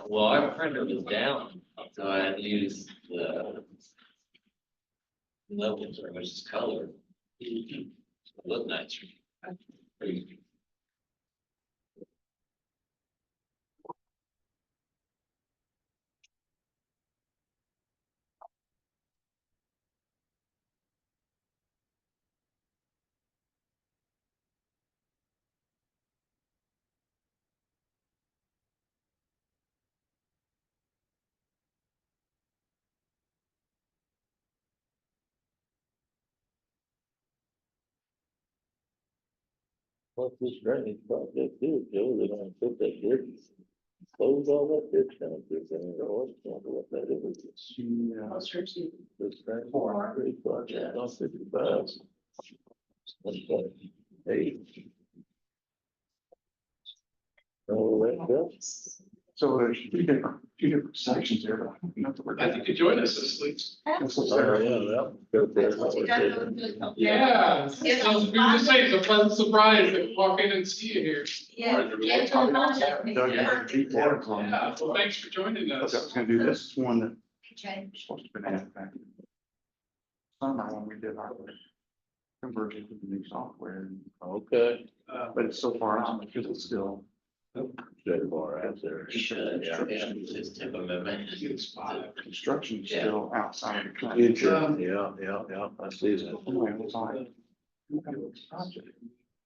Well, our printer was down, so I had to use the levels, or which is color. It looked nice. What's this drainage project do, Joe? They're gonna put that ditch, close all that ditch down through there, or what that is. This drainage project on 55. Hey. Oh, that does. So there's two different sections there, but I think you joined us this week. Oh, yeah, that. Yeah. I was just saying, it's a pleasant surprise to walk in and see you here. Yeah. Yeah, well, thanks for joining I was us. gonna do this one that was supposed to be added back. Summer when we did our conversion to the new software, Okay. but it's so far out because it's still. That far out there. Should, yeah, just tip of amendment. Construction is still outside of the country. Future, yeah, I see that. Anyway, it was like, project,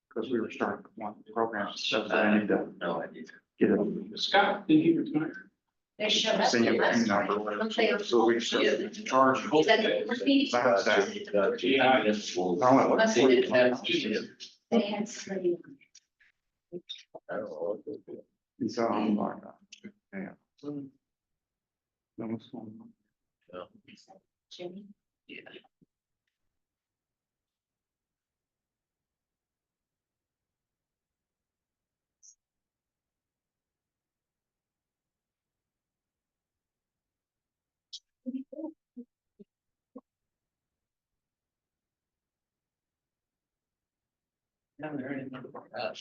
because we were starting one program, so I need to No idea. get it. Scott, did he retire? They showed up. Same number, whatever. So we started charging. Is that the first meeting? That's that. Yeah. No, it wasn't. They had somebody. I don't know what to do. And so I'm like, yeah. That was fun. Jimmy. Yeah. Haven't heard anything about that.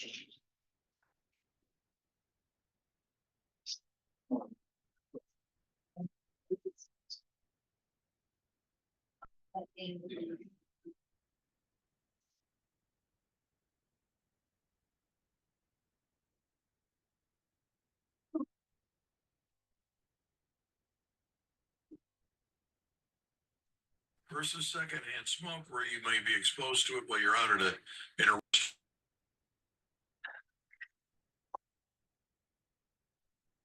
Versus secondhand smoke where you may be exposed to it while you're out in a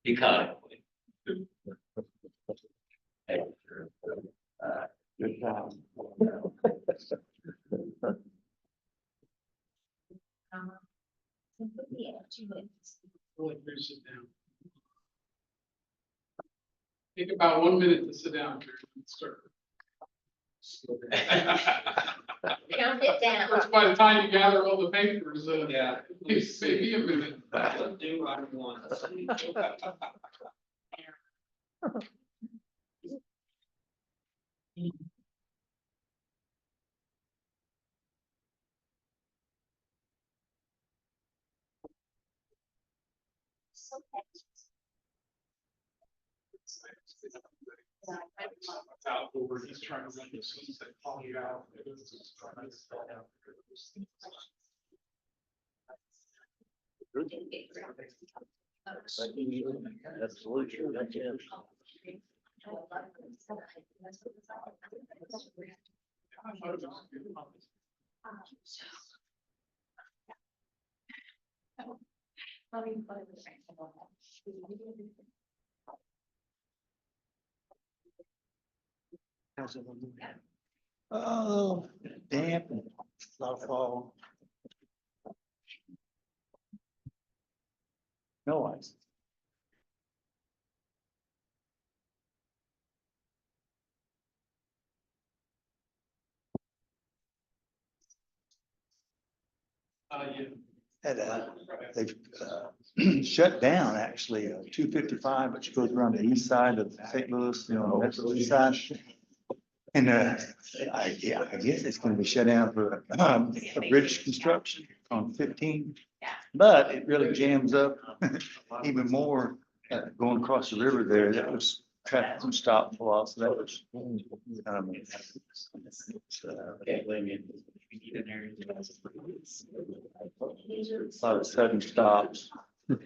Economically. Good job. Really do sit down. Take about 1 minute to sit down. Start. Count it down. That's by the time you gather all the papers, Yeah. it's maybe a minute. Do what I want. Out over, he's trying to run this, he's like, call you out. Absolutely, sure, I can. Oh, damp and a lot of fall. No ice. Yeah. Had they've shut down actually 255, which goes around the east side of St. Louis, you know, that's the east side. And I guess it's gonna be shut down for a bridge construction on 15. But it really jams up even more going across the river there, that was traffic and stop for a while, so that was. Can't blame you. A lot of sudden stops. You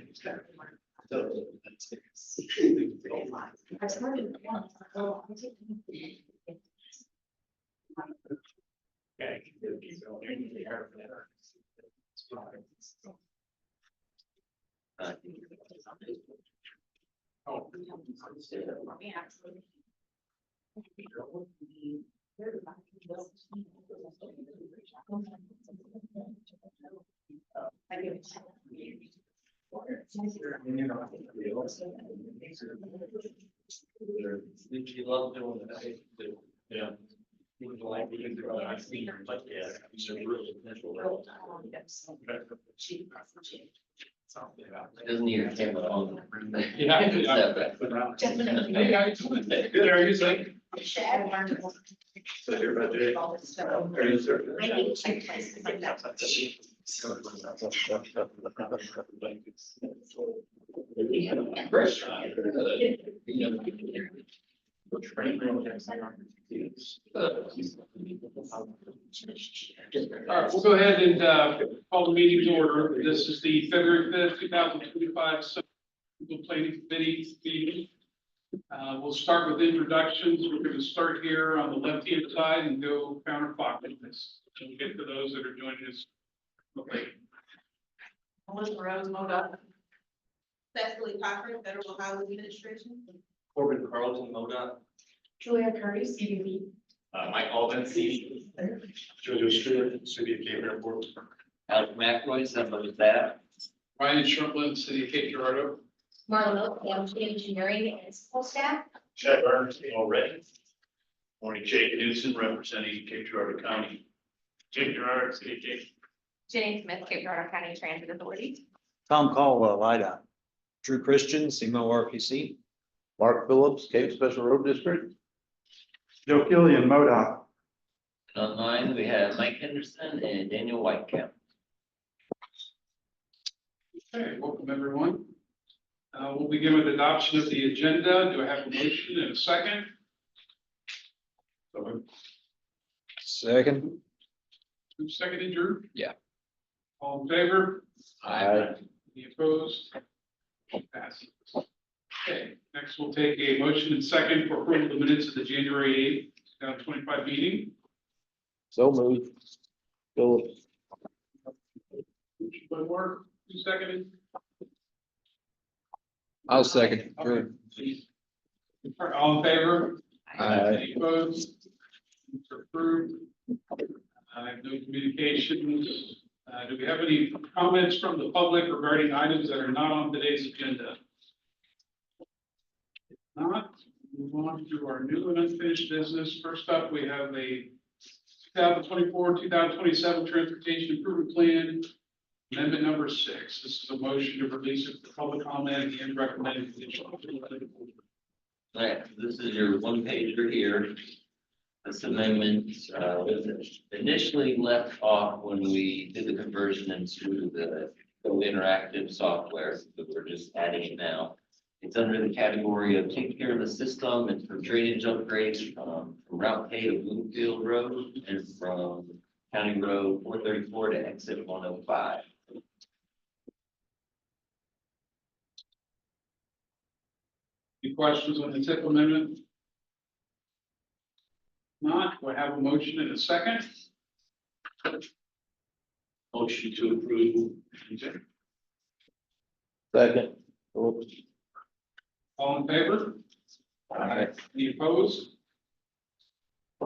love doing that. Yeah. Doesn't need your camera on. Yeah. Definitely. Hey, how you doing? Good, how are you, Zach? All right, we'll go ahead and call the meeting to order. This is the February 5th, 2025 Planning Committee meeting. We'll start with introductions. We're going to start here on the left-hand side and go counterclockwise. We'll get to those that are joining us. Okay. Melissa Rose, MoDOT. Cecily Cochran, Federal Highway Administration. Corbin Carlton, MoDOT. Julia Curry, CDB. Mike Alden, CD. Jojo Stewart, City of Cape Airport. Alex McRoy, some of that. Ryan Shrubland, City of Cape Girardeau. Marlo, engineering and support staff. Chad Bernstein already. Morning, Jake Newsom representing Cape Girardeau County. Cape Girardeau, City of Cape. Jenny Smith, Cape Girardeau County Transit Authority. Tom Caldwell, LIDA. Drew Christian, SEMO RPC. Mark Phillips, Cape Special Road District. Joe Killian, MoDOT. Online, we have Mike Henderson and Daniel Whitecap. Okay, welcome everyone. We'll begin with adoption of the agenda. Do I have a motion and a second? Second. Who seconded, Drew? Yeah. All in favor? Aye. Any opposed? Passes. Okay, next we'll take a motion and second for approval of the minutes of the January 8th, 2025 meeting. So moved. Phillips. Motion by Mark, who seconded? I'll second. Okay. All in favor? Aye. Any opposed? It's approved. I have no communications. Do we have any comments from the public regarding items that are not on today's agenda? If not, move on to our new and unfinished business. First up, we have a 2024-2027 Transportation Improvement Plan, amendment number 6. This is a motion to release it for public comment and recommended. All right, this is your one pager here. This amendment was initially left off when we did the conversion into the interactive software, but we're just adding it now. It's under the category of take care of the system. It's for drainage upgrades from Route K to Bloomfield Road and from County Road 434 to exit 105. Any questions on the TIP amendment? Not, do I have a motion in a second? Motion to approve. Second. Phillips. All in favor? Aye. Any opposed?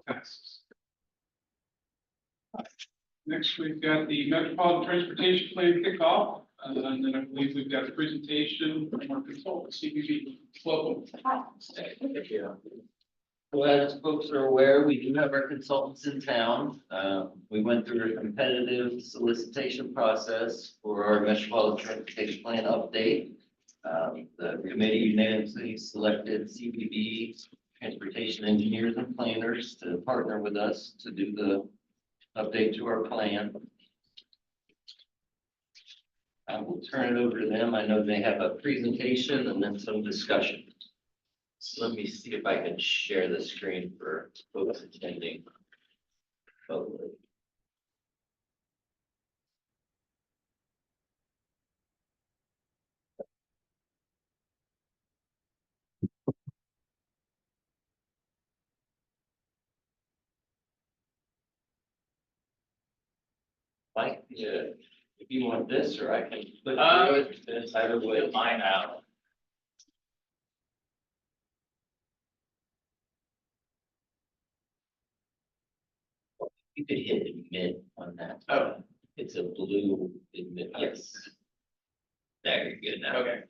Passes. Next, we've got the Metropolitan Transportation Plan kickoff, and then I believe we've got a presentation from our consultant, CBB. Welcome. Well, as folks are aware, we do have our consultants in town. We went through a competitive solicitation process for our Metropolitan Transportation Plan update. The committee unanimously selected CPB, Transportation Engineers and Planners, to partner with us to do the update to our plan. I will turn it over to them. I know they have a presentation and then some discussion. So let me see if I can share the screen for folks attending. Totally. Like, if you want this, or I can flip through it, it's either way, mine out. You could hit admit on that. Oh. It's a blue admit. Yes. There, you're good now. Okay.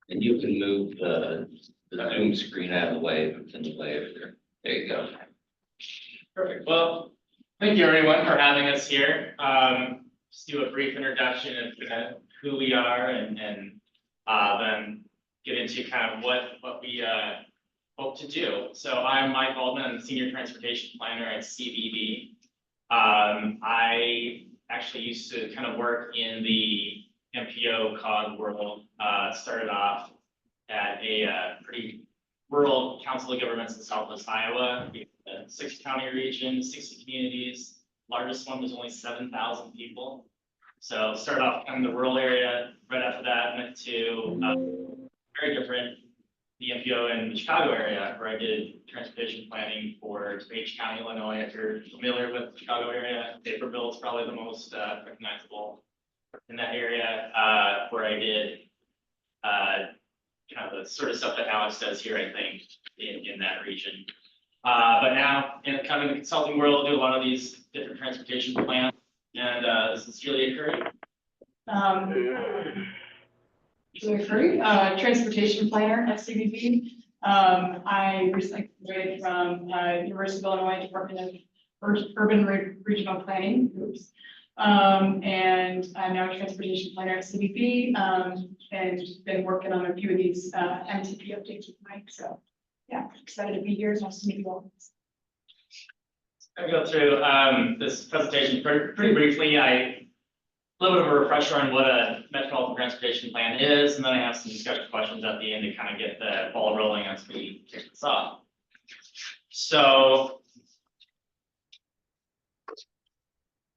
And you can move the Zoom screen out of the way, if it's in the way over there. There you go. Perfect. Well, thank you everyone for having us here. Just do a brief introduction of kind of who we are and then get into kind of what we hope to do. So I'm Mike Baldwin, I'm the Senior Transportation Planner at CBB. I actually used to kind of work in the MPO COG world. Started off at a pretty rural council of governments in Southwest Iowa, 6-county region, 60 communities. Largest one was only 7,000 people. So started off in the rural area. Right after that, went to very different, the MPO in the Chicago area, where I did transportation planning for DuPage County, Illinois. If you're familiar with the Chicago area, Naperville is probably the most recognizable in that area, where I did kind of the sort of stuff that Alex does here, I think, in that region. But now in kind of the consulting world, do a lot of these different transportation plans, and this is Julia Curry. Julia Curry, transportation planner at CBB. I recently graduated from University of Illinois Department of Urban Regional Planning. Oops. And I'm now a transportation planner at CBB, and been working on a few of these MTP updates with Mike. So yeah, excited to be here. Nice to meet you all. I'll go through this presentation pretty briefly. A little bit of a refresher on what a metropolitan transportation plan is, and then I have some discussion questions at the end to kind of get the ball rolling as we kick this off. So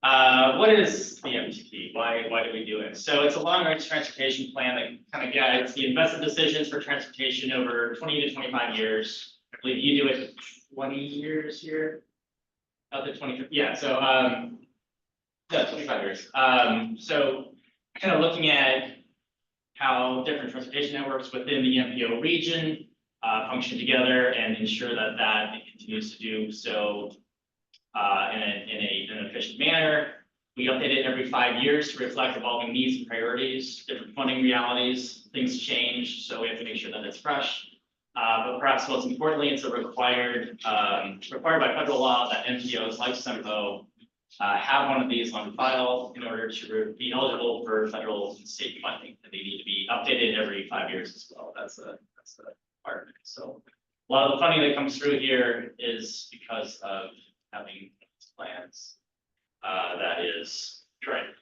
what is the MTP? Why do we do it? So it's a long-range transportation plan that kind of guides the investment decisions for transportation over 20 to 25 years. I believe you do it 20 years here. Up to 20, yeah, so yeah, 25 years. So kind of looking at how different transportation networks within the MPO region function together and ensure that it continues to do so in an efficient manner. We update it every 5 years to reflect evolving needs and priorities, different funding realities, things change, so we have to make sure that it's fresh. But perhaps most importantly, it's a required by federal law that MPOs like SEMPO have one of these on file in order to be eligible for federal and state funding. And they need to be updated every 5 years as well. That's the requirement. So a lot of the funding that comes through here is because of having plans. That is correct.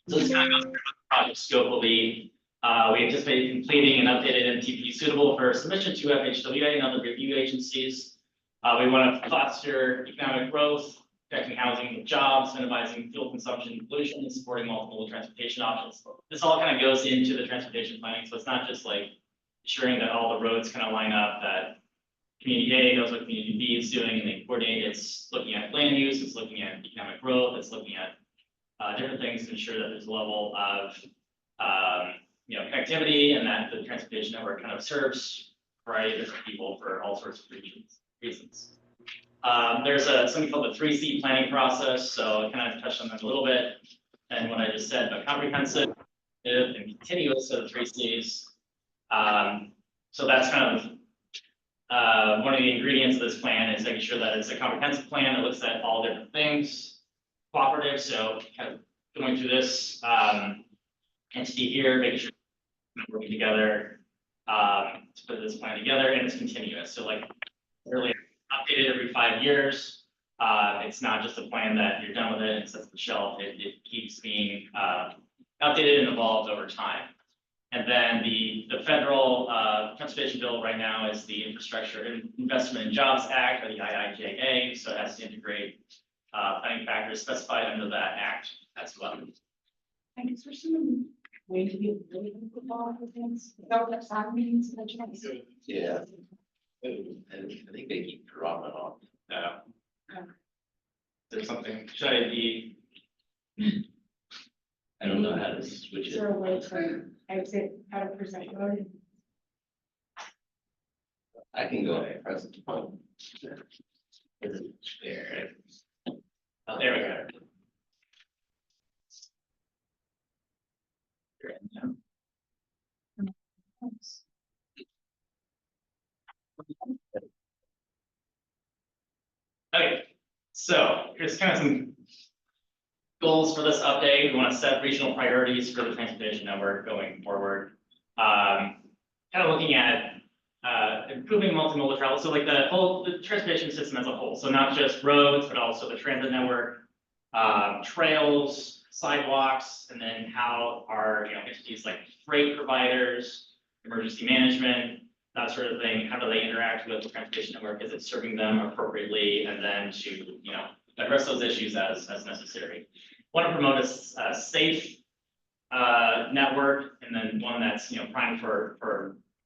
So this kind of goes through what the project scope will be. We anticipate completing an updated MTP suitable for submission to FHWA and other review agencies. We want to foster economic growth, protecting housing with jobs, minimizing fuel consumption and pollution, and supporting multiple transportation options. This all kind of goes into the transportation planning, so it's not just like ensuring that all the roads kind of line up, that community A knows what community B is doing and they coordinate. It's looking at land use, it's looking at economic growth, it's looking at different things to ensure that there's a level of connectivity and that the transportation network kind of serves a variety of different people for all sorts of reasons. There's something called the 3C planning process, so I kind of touched on that a little bit and what I just said, but comprehensive and continuous are the 3 Cs. So that's kind of one of the ingredients of this plan is making sure that it's a comprehensive plan that looks at all different things, cooperative. So kind of going through this entity here, making sure we're working together to put this plan together, and it's continuous. So like earlier, updated every 5 years. It's not just a plan that you're done with it and sits on the shelf, it keeps being, updated and evolved over time. And then the federal, transportation bill right now is the Infrastructure Investment and Jobs Act, or the IIJA, so it has to integrate, planning factors specified under that act as well. I guess there's some way to be really good football things. Is that what that soccer means? Yeah. And I think they keep dropping off. There's something, should I be? I don't know how to switch Is it. there a way to exit out of present mode? I can go ahead, press the phone. There. Oh, there we go. Okay, so here's kind of some goals for this update. We want to set regional priorities for the transportation network going forward. Kind of looking at improving multimodal travel, so like the transportation system as a whole, so not just roads, but also the transit network, trails, sidewalks, and then how our entities like freight providers, emergency management, that sort of thing, how do they interact with the transportation network? Is it serving them appropriately? And then to address those issues as necessary. Want to promote a safe network, and then one that's primed for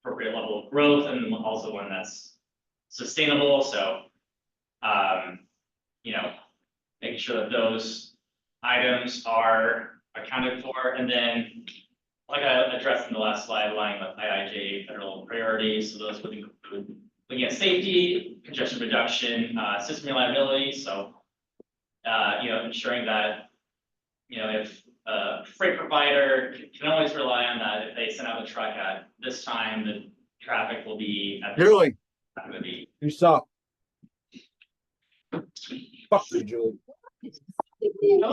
appropriate level of growth, and also one that's sustainable. So making sure that those items are accounted for, and then like I addressed in the last slide, aligning with IIJA federal priorities. So those would include looking at safety, congestion reduction, system reliability. So ensuring that if a freight provider can always rely on that, if they send out a truck at this time, the traffic will be at this Julie, time going to be. you suck. Fuck you, Julie.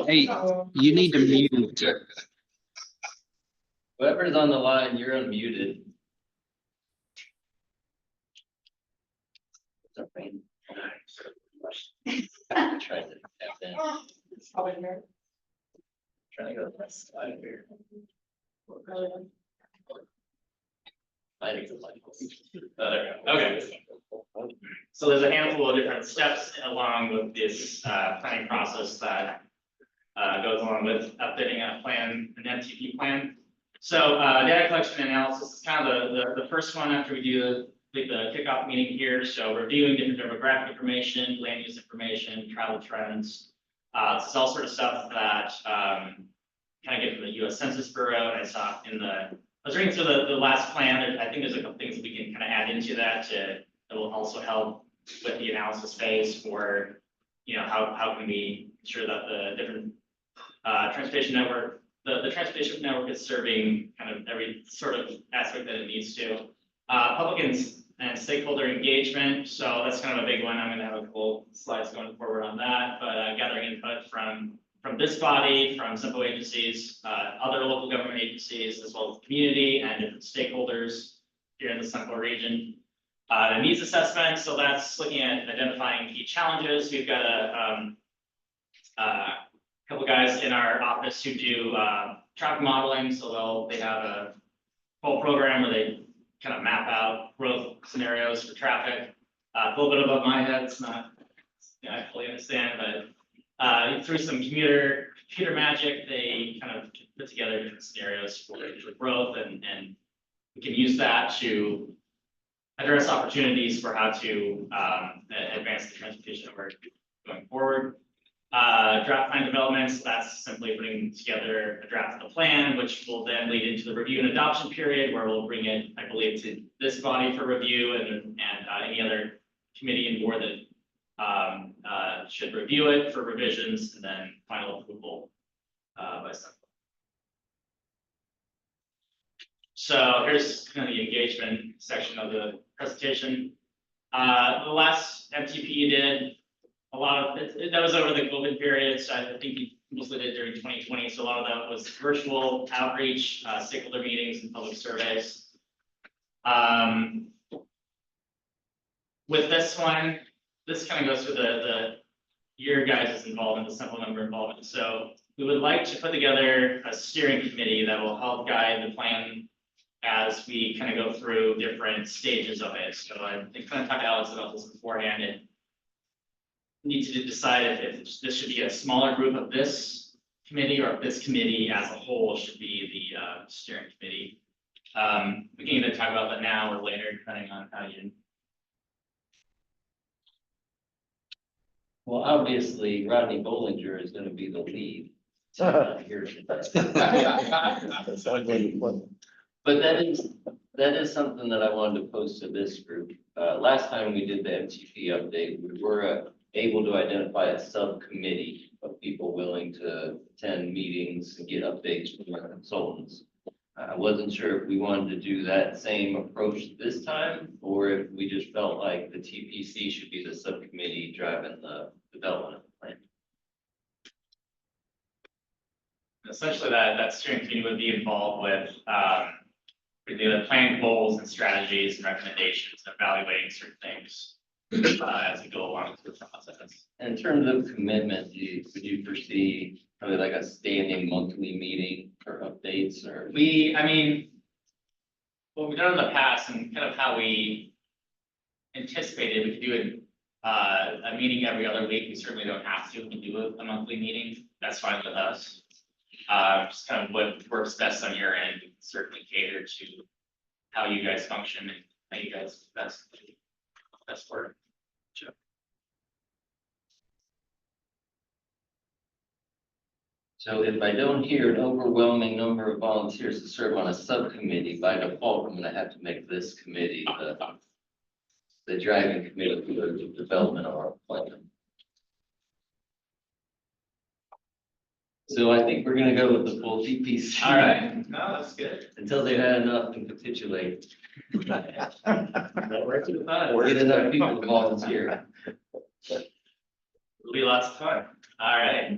Hey, you need to mute. Whoever's on the line, you're unmuted. It's okay. Try to tap in. It's probably here. Trying to go to the slide here. I think it's like. Oh, there we go. Okay. So there's a handful of different steps along with this planning process that goes along with updating a plan, an MTP plan. So data collection and analysis is kind of the first one after we do the kickoff meeting here. So reviewing different demographic information, land use information, travel trends. This is all sort of stuff that kind of get from the U.S. Census Bureau. And I saw I was reading through the last plan. I think there's a couple things that we can kind of add into that that will also help with the analysis phase for, how can we ensure that the different transportation network, the transportation network is serving kind of every sort of aspect that it needs to. Public and stakeholder engagement. So that's kind of a big one. I'm going to have a couple slides going forward on that, but gathering input from this body, from SEMPO agencies, other local government agencies, as well as the community and different stakeholders here in the SEMPO region. The needs assessment, so that's looking at identifying key challenges. We've got a couple guys in our office who do traffic modeling, so they have a whole program where they kind of map out growth scenarios for traffic. A little bit above my head, it's not, I fully understand, but through some computer magic, they kind of put together different scenarios for growth, and we can use that to address opportunities for how to advance the transportation network going forward. Draft plan development, so that's simply putting together a draft of the plan, which will then lead into the review and adoption period, where we'll bring it, I believe, to this body for review, and any other committee and board that should review it for revisions, and then final approval by SEMPO. So here's kind of the engagement section of the presentation. The last MTP you did, a lot of it, that was over the COVID period, so I think you mostly did during 2020. So a lot of that was virtual outreach, stakeholder meetings, and public surveys. With this one, this kind of goes through the your guys' involvement, the SEMPO member involvement. So we would like to put together a steering committee that will help guide the plan as we kind of go through different stages of it. So I think kind of talked to Alex about this beforehand, and need to decide if this should be a smaller group of this committee, or if this committee as a whole should be the steering committee. We can either talk about that now or later, depending on how you. Well, obviously Rodney Bollinger is gonna be the lead. Here today. That sounds like a plan. But that is something that I wanted to post to this group. Last time we did the MTP update, we were able to identify a subcommittee of people willing to attend meetings and get updates from our consultants. I wasn't sure if we wanted to do that same approach this time, or if we just felt like the TPC should be the subcommittee driving the development of the plan. Essentially, that steering committee would be involved with the plan goals and strategies and recommendations, evaluating certain things as we go along through the process. In terms of commitment, would you foresee probably like a standing monthly meeting for updates, or? I mean, what we've done in the past and kind of how we anticipated, we could do a meeting every other week. We certainly don't have to. We can do a monthly meeting. That's fine with us. Just kind of what works best on your end. We can certainly cater to how you guys function and how you guys best work. So if I don't hear an overwhelming number of volunteers to serve on a subcommittee, by default, I'm gonna have to make this committee the driving committee for the development of our plan. So I think we're gonna go with the full TPC. All right, no, that's good. Until they've had enough and capitulate. That works with that. Get enough people to volunteer. It'll be lots of fun. All right.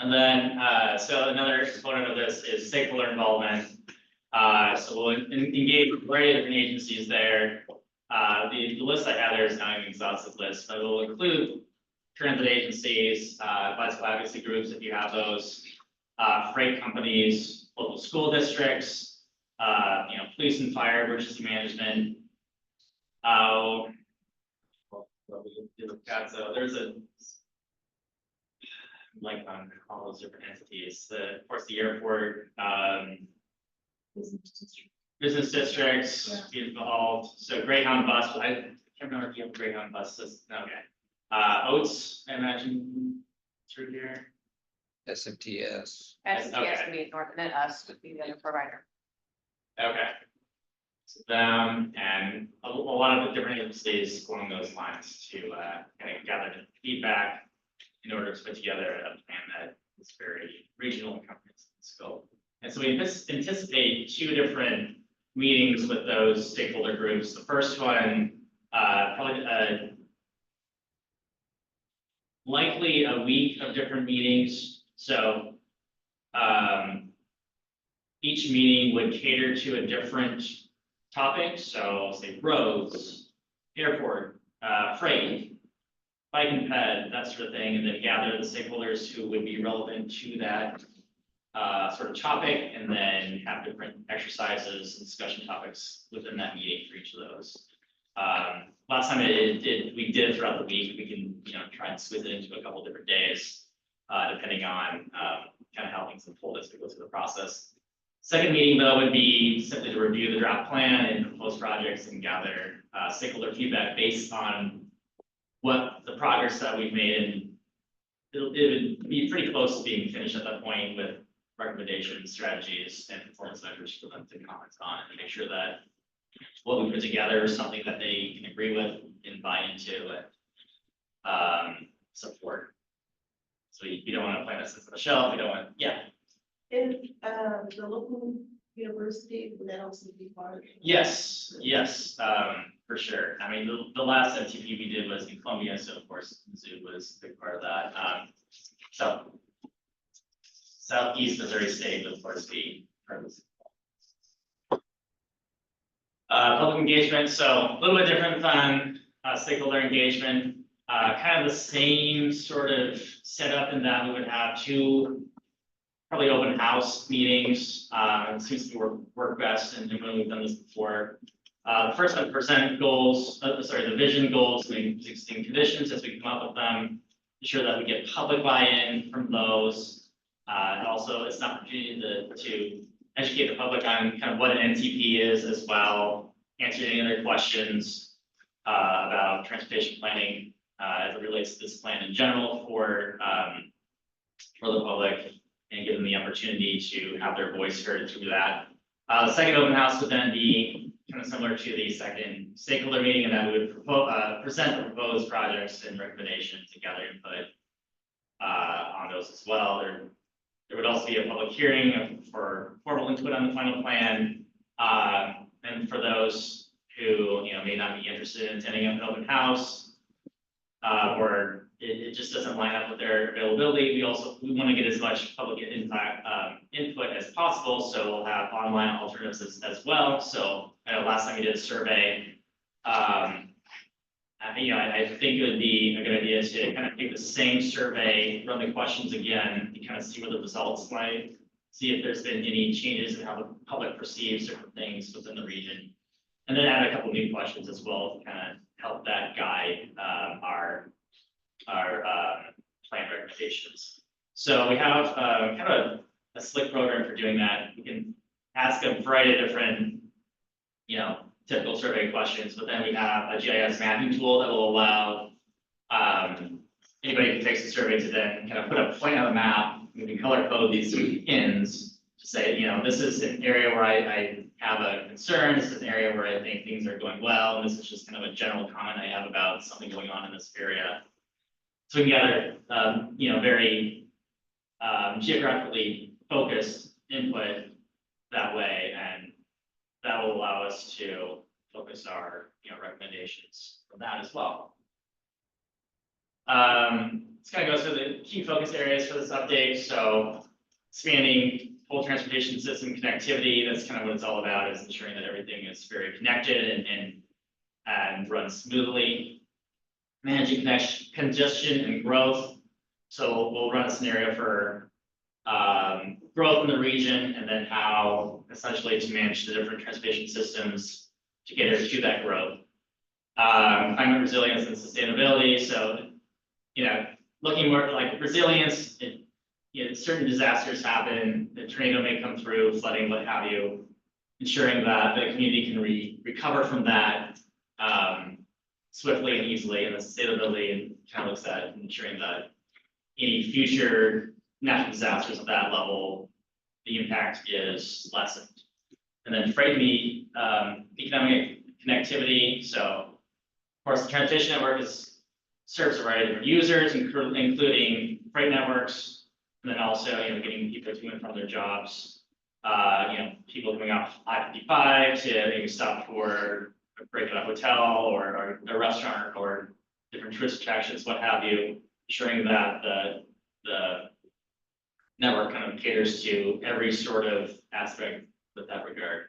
And then, so another component of this is stakeholder involvement. So we'll engage a variety of different agencies there. The list I have there is not an exhaustive list, but it will include transit agencies, bicycle advocacy groups, if you have those, freight companies, local school districts, police and fire, emergency management. So there's like on all those different entities, of course, the airport, business districts, be involved. So Greyhound bus, I can't remember if you have a Greyhound bus system. Okay. Oats, I imagine through here. SMTS. SMTS would be north, and then us would be the other provider. Okay. So them and a lot of the different agencies along those lines to kind of gather feedback in order to put together a plan that is very regional and comprehensive in scope. And so we anticipate 2 different meetings with those stakeholder groups. The first one, probably likely a week of different meetings. So each meeting would cater to a different topic. So say roads, airport, freight, bike and ped, that sort of thing, and then gather the stakeholders who would be relevant to that sort of topic, and then have different exercises and discussion topics within that meeting for each of those. Last time we did it throughout the week. We can try and squeeze it into a couple different days, depending on kind of how things unfold as we go through the process. Second meeting though would be simply to review the draft plan and proposed projects and gather stakeholder feedback based on what the progress that we've made, and it would be pretty close to being finished at that point with recommendations, strategies, and performance measures for them to comment on and make sure that what we put together is something that they can agree with and buy into and support. So you don't want to plan that sits on the shelf. You don't want, And the local university, would that also be part of it? Yes, for sure. I mean, the last MTP we did was in Columbia, so of course, Mizzou was a big part of that. So Southeast Missouri State would of course be part of this. Public engagement, so a little bit different than stakeholder engagement. kind of the same sort of setup in that we would have two probably open house meetings. It seems to work best and when we've done this before. The first one, present goals, the vision goals and existing conditions as we come up with them. Ensure that we get public buy-in from those. And also it's an opportunity to educate the public on kind of what an NTP is as well. Answer any other questions about transportation planning as it relates to this plan in general for the public and give them the opportunity to have their voice heard through that. The second open house would then be kind of similar to the second stakeholder meeting, and then we would present the proposed projects and recommendations to gather input on those as well. There would also be a public hearing for formal input on the final plan. And for those who may not be interested in attending an open house, or it just doesn't line up with their availability, we want to get as much public input as possible. So we'll have online alternatives as well. So I know last time we did a survey, I think it would be a good idea to kind of take the same survey, run the questions again, and kind of see what the results like, see if there's been any changes in how the public perceives different things within the region. And then add a couple new questions as well to kind of help that guide our plan recommendations. So we have kind of a slick program for doing that. We can ask a variety of different, typical survey questions, but then we have a GIS mapping tool that will allow anybody who takes the survey to then kind of put a point on the map. We can color code these pins to say, this is an area where I have a concern. This is an area where I think things are going well. And this is just kind of a general comment I have about something going on in this area. So we can gather, very geographically focused input that way, and that will allow us to focus our, recommendations from that as well. Let's kind of go through the key focus areas for this update. So expanding whole transportation system connectivity, that's kind of what it's all about, is ensuring that everything is very connected and runs smoothly. Managing congestion and growth. So we'll run a scenario for growth in the region, and then how essentially to manage the different transportation systems to get us to that growth. Climate resilience and sustainability. So, looking more like resilience, certain disasters happen, the tornado may come through, flooding, what have you, ensuring that the community can recover from that swiftly and easily, and the sustainability kind of looks at ensuring that any future natural disasters at that level, the impact is lessened. And then freight and economic connectivity. So, of course, the transportation network serves a variety of different users, including freight networks, and then also, getting people to and from their jobs. People coming off I-55 to maybe stop for a break at a hotel or a restaurant or different tourist attractions, what have you, ensuring that the network kind of caters to every sort of aspect with that regard.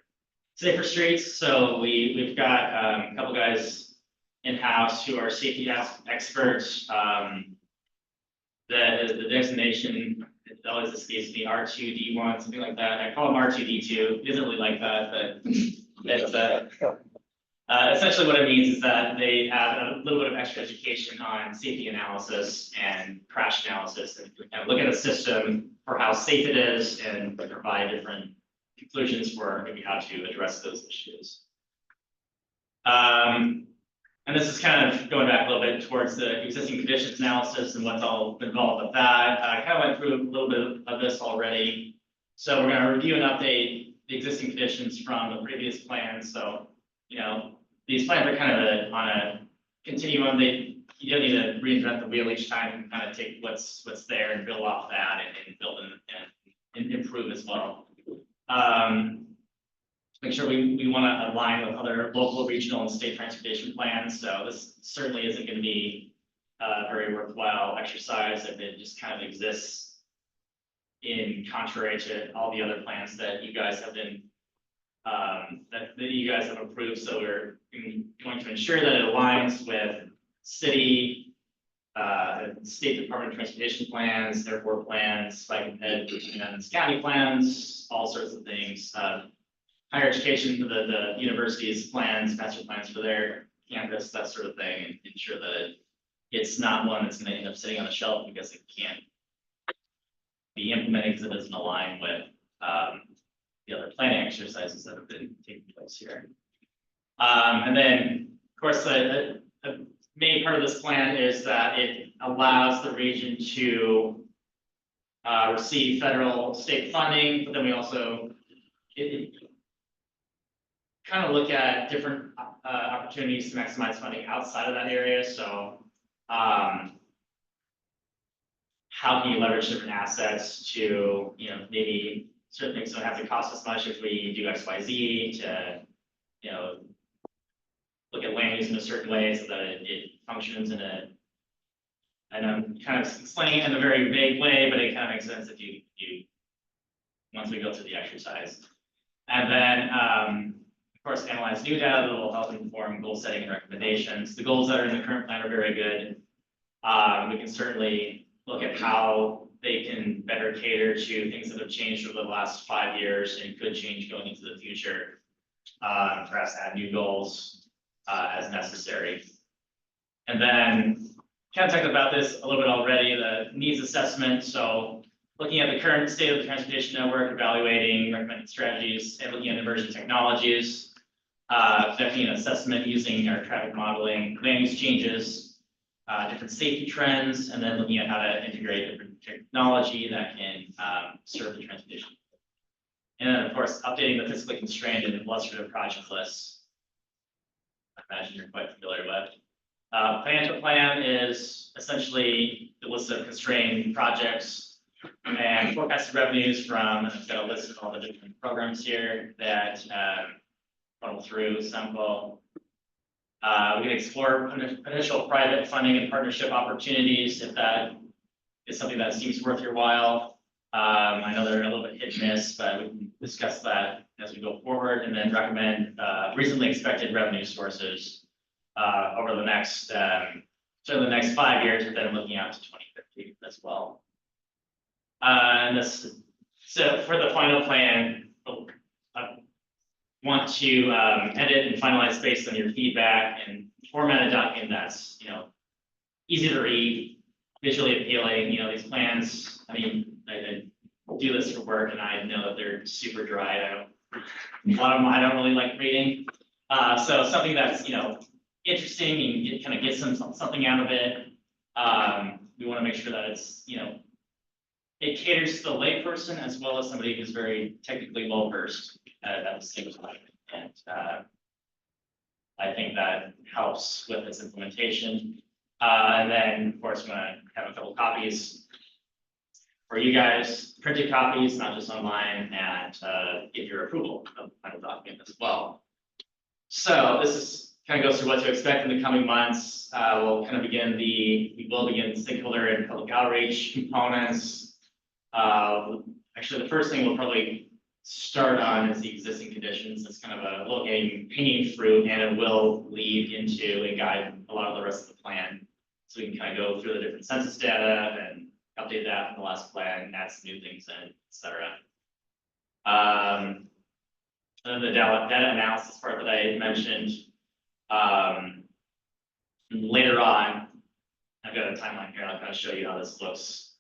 Safer streets. So we've got a couple guys in-house who are safety experts. The designation, it always escapes me, R2D1, something like that. I call them R2D2. It isn't really like that, but it's essentially what it means is that they have a little bit of extra education on safety analysis and crash analysis, and look at a system for how safe it is and provide different conclusions for maybe how to address those issues. And this is kind of going back a little bit towards the existing conditions analysis and what's all involved with that. I kind of went through a little bit of this already. So we're going to review and update the existing conditions from the previous plans. So, these plans are kind of on a continuum. You don't need to reinvent the wheel each time. You can kind of take what's there and build off that and build and improve as well. Make sure we want to align with other local, regional, and state transportation plans. So this certainly isn't going to be a very worthwhile exercise if it just kind of exists in contrary to all the other plans that you guys have been that you guys have approved. So we're going to ensure that it aligns with city State Department of Transportation plans, airport plans, bike and ped, and county plans, all sorts of things. Higher education for the universities plans, master plans for their campus, that sort of thing, and ensure that it's not one that's gonna end up sitting on the shelf because it can't be implemented because it doesn't align with, the other planning exercises that have been taking place here. And then, of course, a main part of this plan is that it allows the region to receive federal, state funding, but then we also kind of look at different opportunities to maximize funding outside of that area. So how can you leverage different assets to, you know, maybe certain things don't have to cost as much if we do X, Y, Z to, you know, look at land use in a certain way so that it functions in a, and I'm kind of explaining it in a very vague way, but it kind of makes sense if you once we go through the exercise. And then, of course, analyze new data that will help inform goal setting and recommendations. The goals that are in the current plan are very good. We can certainly look at how they can better cater to things that have changed over the last 5 years and could change going into the future. Perhaps add new goals as necessary. And then kind of talked about this a little bit already, the needs assessment. So looking at the current state of the transportation network, evaluating recommended strategies, and looking at emerging technologies, conducting an assessment using our traffic modeling, land use changes, different safety trends, and then looking at how to integrate different technology that can serve the transportation. And then, of course, updating the fiscally constrained and illustrative project lists. I imagine you're quite familiar with. Financial plan is essentially the list of constrained projects and forecasted revenues from, I've got a list of all the different programs here that funnel through SEMPO. We can explore potential private funding and partnership opportunities if that is something that seems worth your while. I know they're a little bit hit and miss, but we can discuss that as we go forward, and then recommend reasonably expected revenue sources over the next, certainly the next 5 years, but then looking out to 2050 as well. And this, so for the final plan, I want to edit and finalize based on your feedback and format a document that's, you know, easy to read, visually appealing. You know, these plans, I mean, I do this for work and I know that they're super dry. A lot of them I don't really like reading. So something that's, you know, interesting and it kind of gets something out of it. We want to make sure that it's, you know, it caters to the layperson as well as somebody who's very technically well versed at the same time. And I think that helps with its implementation. And then, of course, I'm gonna have a couple copies for you guys, printed copies, not just online, and get your approval of the final document as well. So this is kind of goes through what to expect in the coming months. We'll kind of begin we will begin stakeholder and public outreach components. Actually, the first thing we'll probably start on is the existing conditions. It's kind of a low hanging fruit, and it will lead into and guide a lot of the rest of the plan. So we can kind of go through the different census data and update that from the last plan, add some new things in, et cetera. And then the data analysis part that I mentioned. Later on, I've got a timeline here. I'll kind of show you how this looks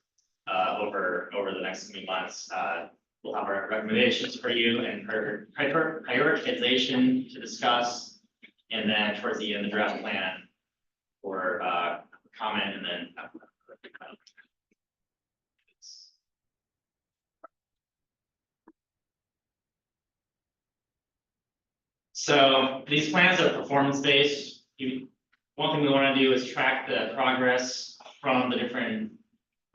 over the next coming months. We'll have our recommendations for you and prioritization to discuss, and then towards the end, the draft plan for comment, and then. So these plans are performance-based. One thing we want to do is track the progress from the different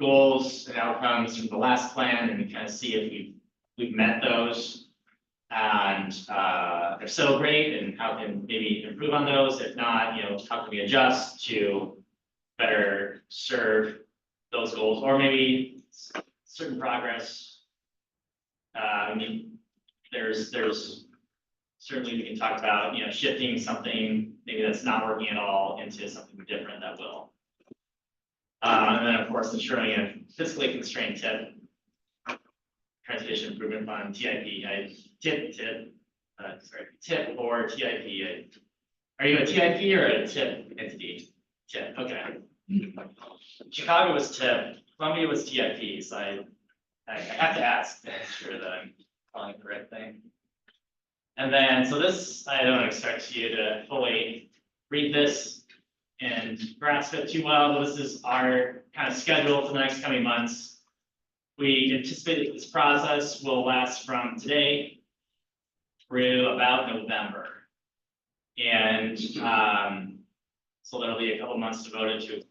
goals and outcomes from the last plan, and kind of see if we've met those. And if so, great, and how can maybe improve on those? If not, you know, how can we adjust to better serve those goals, or maybe certain progress? I mean, there's certainly we can talk about, you know, shifting something maybe that's not working at all into something different that will. And then, of course, ensuring a fiscally constrained TIP, Transportation Improvement Fund, TIP, TIP or TIP. Are you a TIP or a TIP entity? TIP, okay. Chicago was TIP, Columbia was TIP, so I have to ask to ensure that I'm calling the correct thing. And then, so this, I don't expect you to fully read this and grasp it too well, but this is our kind of schedule for the next coming months. We anticipate that this process will last from today through about November. And so there'll be a couple months devoted to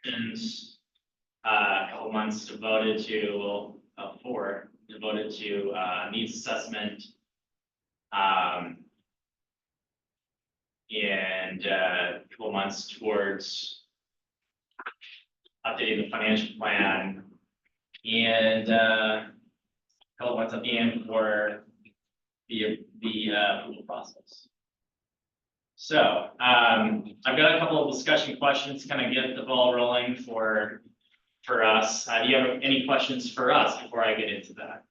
questions, a couple months devoted to, four devoted to needs assessment. And a couple months towards updating the financial plan, and a couple months at the end for the approval process. So I've got a couple of discussion questions to kind of get the ball rolling for us. Do you have any questions for us before I get into that?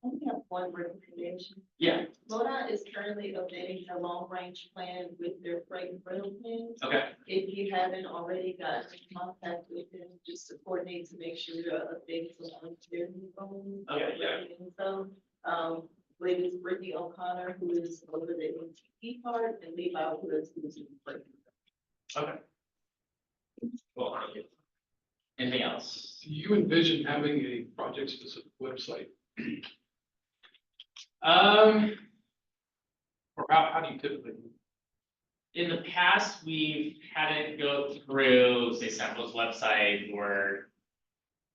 I only have one recommendation. Yeah. MoDOT is currently updating their long-range plan with their freight and rail plans. Okay. If you haven't already gotten in contact with them, just to coordinate to make sure you're updating on their new phone. Okay, yeah. And so, ladies Brittany O'Connor, who is over the MTP part, and Levi Woods, who is in the freight. Okay. Cool. Thank you. Anything else? Do you envision having a project-specific website? Or how do you typically? In the past, we've had it go through, say, SEMPO's website, or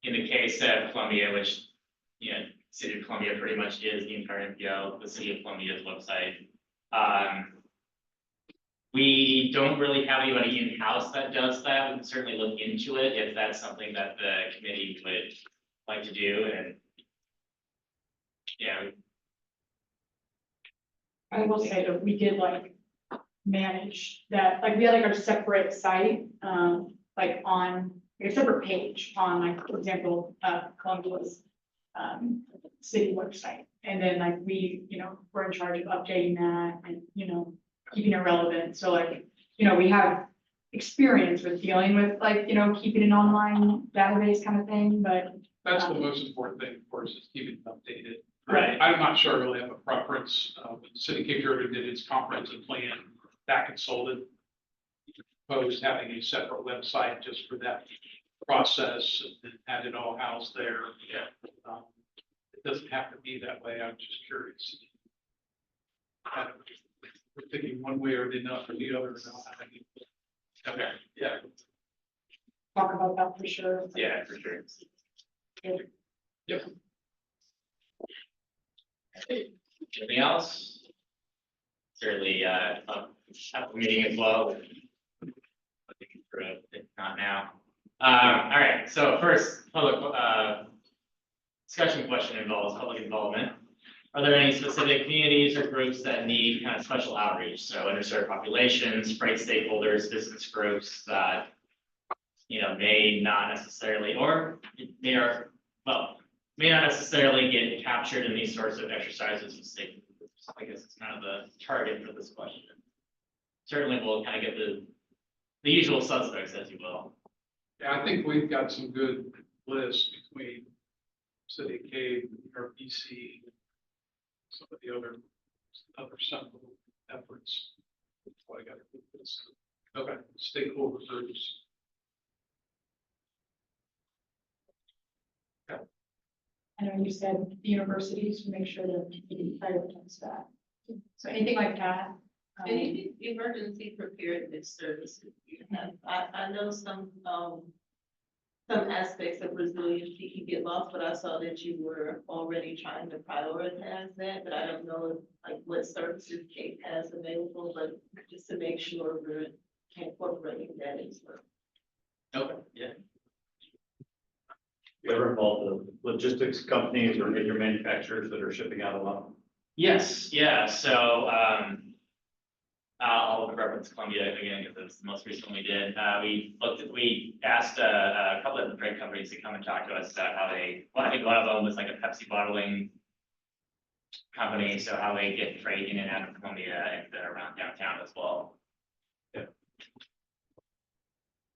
in the case of Columbia, which, you know, City of Columbia pretty much is the entire MPO, the City of Columbia's website. We don't really have anybody in-house that does that. We can certainly look into it if that's something that the committee would like to do, and yeah. I will say that we did like manage that, like we had like our separate site, like on like a separate page on like, for example, Columbia's city website. And then like we, you know, we're in charge of updating that and, you know, keeping it relevant. So like, you know, we have experience with dealing with like, you know, keeping an online database kind of thing, but. That's the most important thing, of course, is keeping it updated. Right. I'm not sure I really have a preference. When the City of Cape Girardeau did its comprehensive plan, that consulted proposed having a separate website just for that process and had it all housed there. Yeah. It doesn't have to be that way. I'm just curious. We're thinking one way or the other or not. Okay, yeah. Talk about that for sure. Yeah, for sure. Yep. Anything else? Certainly, have a meeting as well. If not now. All right, so first, public, discussion question involves public involvement. Are there any specific communities or groups that need kind of special outreach? So underserved populations, freight stakeholders, business groups that, you know, may not necessarily, or may not necessarily get captured in these sorts of exercises with state groups. I guess it's kind of the target for this question. Certainly we'll kind of get the usual suspects, as you will. Yeah, I think we've got some good lists between City of Cape, RPC, some of the other SEMPO efforts. That's why I got to put this. Okay, stakeholder groups. I know you said the universities, to make sure that you prioritize that. So anything like that. Any emergency preparedness services you have? I know some aspects of resiliency can get lost, but I saw that you were already trying to prioritize that, but I don't know like what services Cape has available, but just to make sure we're incorporating that as well. Okay, yeah. You ever involved the logistics companies or major manufacturers that are shipping out a lot? Yes, yeah, so I'll reference Columbia again, because it's the most recent we did. We asked a couple of the freight companies to come and talk to us about how they, well, I think one of them was like a Pepsi bottling company, so how they get freight in and out of Columbia and around downtown as well. Yeah.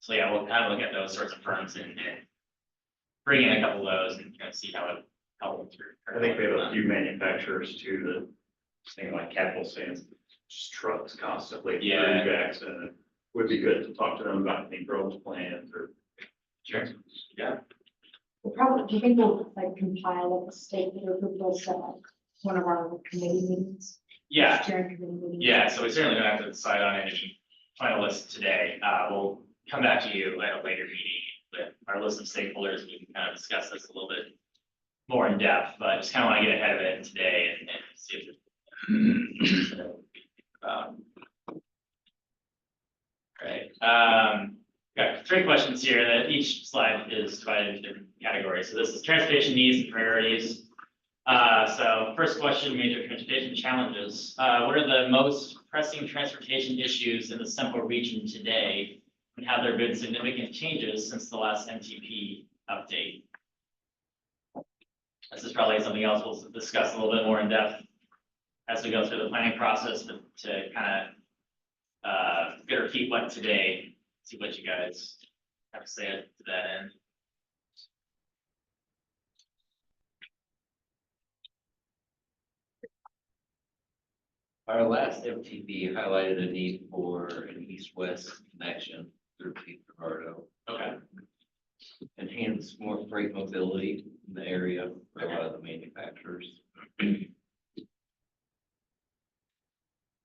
So yeah, we'll kind of look at those sorts of firms and bring in a couple of those and kind of see how it helps. I think we have a few manufacturers too that, thing like Capital Sands, just trucks constantly. through Yeah. Jackson. It would be good to talk to them about any growth plans or. Sure. Yeah. We'll probably, do you think we'll like compile like a statement or propose that like one of our committee meetings? Yeah. Steering committee meetings? Yeah, so we certainly don't have to decide on any final list today. We'll come back to you at a later meeting with our list of stakeholders. We can kind of discuss this a little bit more in depth, but just kind of want to get ahead of it today and see if Right. Got 3 questions here that each slide is divided into different categories. So this is transportation needs and priorities. So first question, major transportation challenges. What are the most pressing transportation issues in the SEMPO region today? And have there been significant changes since the last MTP update? This is probably something else we'll discuss a little bit more in depth as we go through the planning process, but to kind of get our feet wet today, see what you guys have to say to that end. Our last MTP highlighted a need for an east-west connection through Cape Girardeau. Okay. Enhance more freight mobility in the area for a lot of the manufacturers.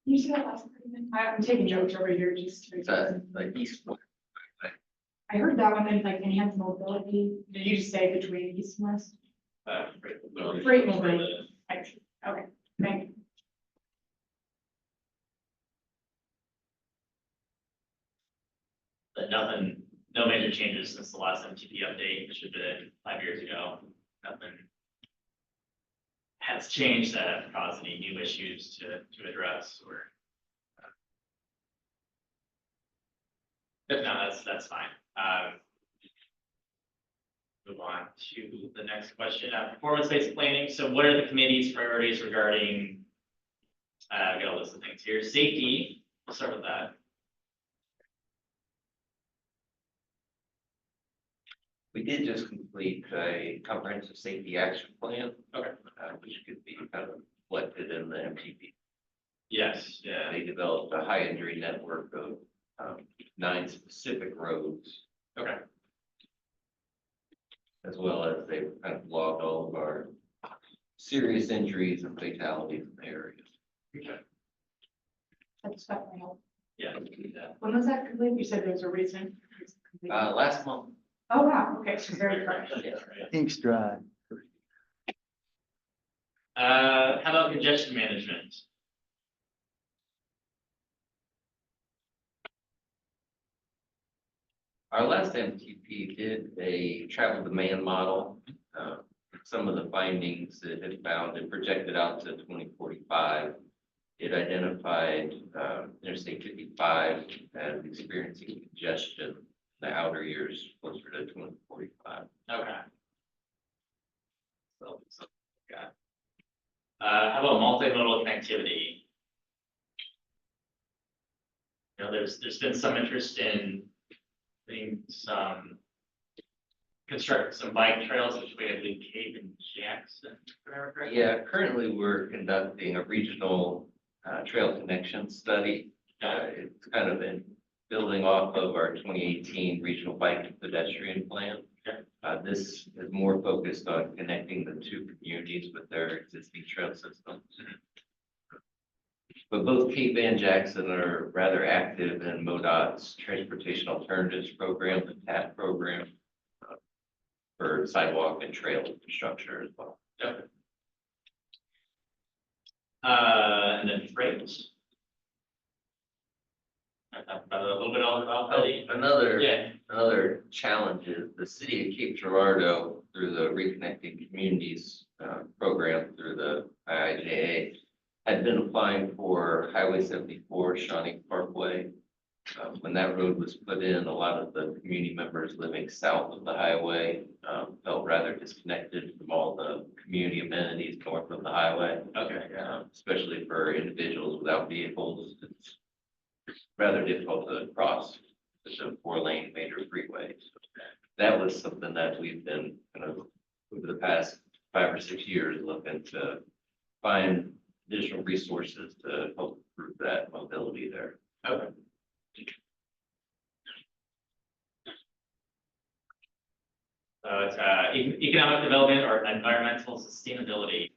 You see that last part? I'm taking jokes over here just to. Like east-west. I heard that one, then like enhance mobility. Did you just say between east and west? Freight mobility. Freight mobility. Okay, thank you. But nothing, no major changes since the last MTP update, which had been 5 years ago. Nothing has changed that have caused any new issues to address or. If not, that's fine. Move on to the next question. Performance-based planning. So what are the committee's priorities regarding, I've got a list of things here. Safety, we'll start with that. We did just complete a comprehensive safety action plan. Okay. Which could be kind of reflected in the MTP. Yes, yeah. They developed a high injury network of 9 specific roads. Okay. As well as they kind of logged all of our serious injuries and fatalities in the area. Okay. That's definitely helpful. Yeah, we can do that. When was that complete? You said there was a recent. Last month. Oh, wow, okay, so very fresh. Ink's dry. How about congestion management? Our last MTP did a travel demand model. Some of the findings that it found and projected out to 2045. It identified Interstate 55 as experiencing congestion in the outer years closer to 2045. Okay. So, got. How about multimodal connectivity? You know, there's been some interest in putting some construct some bike trails, which we have in Cape and Jackson. if I remember correctly. Yeah, currently we're conducting a regional trail connection study. It's kind of been building off of our 2018 regional bike and pedestrian plan. This is more focused on connecting the 2 communities with their existing trail systems. But both Cape and Jackson are rather active in MoDOT's Transportation Alternatives Program, the TAP program, for sidewalk and trail infrastructure as well. Okay. And then freight. I talked about it a little bit about that. Another challenge is the city of Cape Girardeau through the Reconnecting Communities program through the IIJA had been applying for Highway 74, Shawnee Parkway. When that road was put in, a lot of the community members living south of the highway felt rather disconnected from all the community amenities north of the highway. Okay, yeah. Especially for individuals without vehicles. It's rather difficult to cross the 4-lane major freeway. So that was something that we've been kind of over the past 5 or 6 years looking to find additional resources to help improve that mobility there. Okay. So it's economic development or environmental sustainability.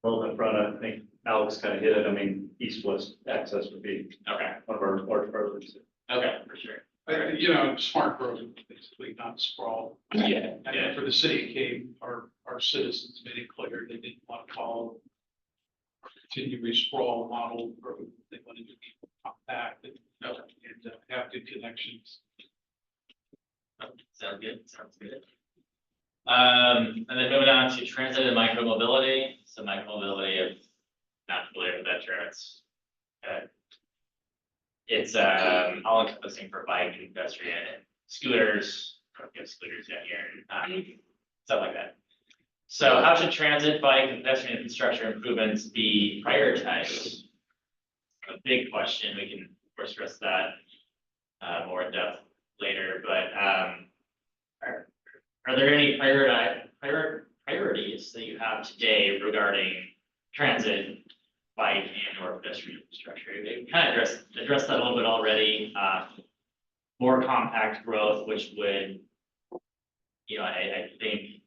Well, in front, I think Alex kind of hit it. I mean, east-west access would be Okay, one of our large priorities. okay, for sure. You know, smart growth, basically, not sprawl. Yeah, And yeah. then for the city of Cape, our citizens made it clear they didn't want to follow continually sprawl model growth. They wanted to be compact and have good connections. Sounds good, sounds good. And then moving on to transit and micromobility. So micromobility, if not familiar with that term, it's all encompassing for bike and pedestrian and scooters, I don't get scooters yet here, stuff like that. So how should transit, bike, and pedestrian infrastructure improvements be prioritized? A big question. We can, of course, address that more in depth later, but are there any priorities that you have today regarding transit, bike, and or pedestrian infrastructure? We kind of addressed that a little bit already. More compact growth, which would, I think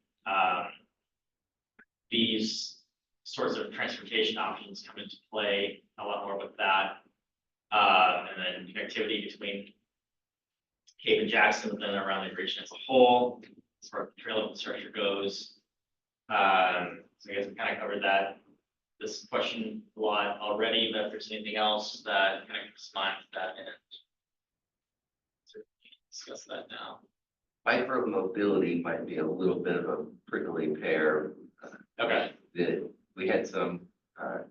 these sorts of transportation options come into play a lot more with that. And then connectivity between Cape and Jackson, but then around the region as a whole, as far as trail infrastructure goes. So I guess we kind of covered this question a lot already, but if there's anything else that kind of comes to mind with that, and discuss that now. Micro mobility might be a little bit of a prickly pear. Okay. That we had some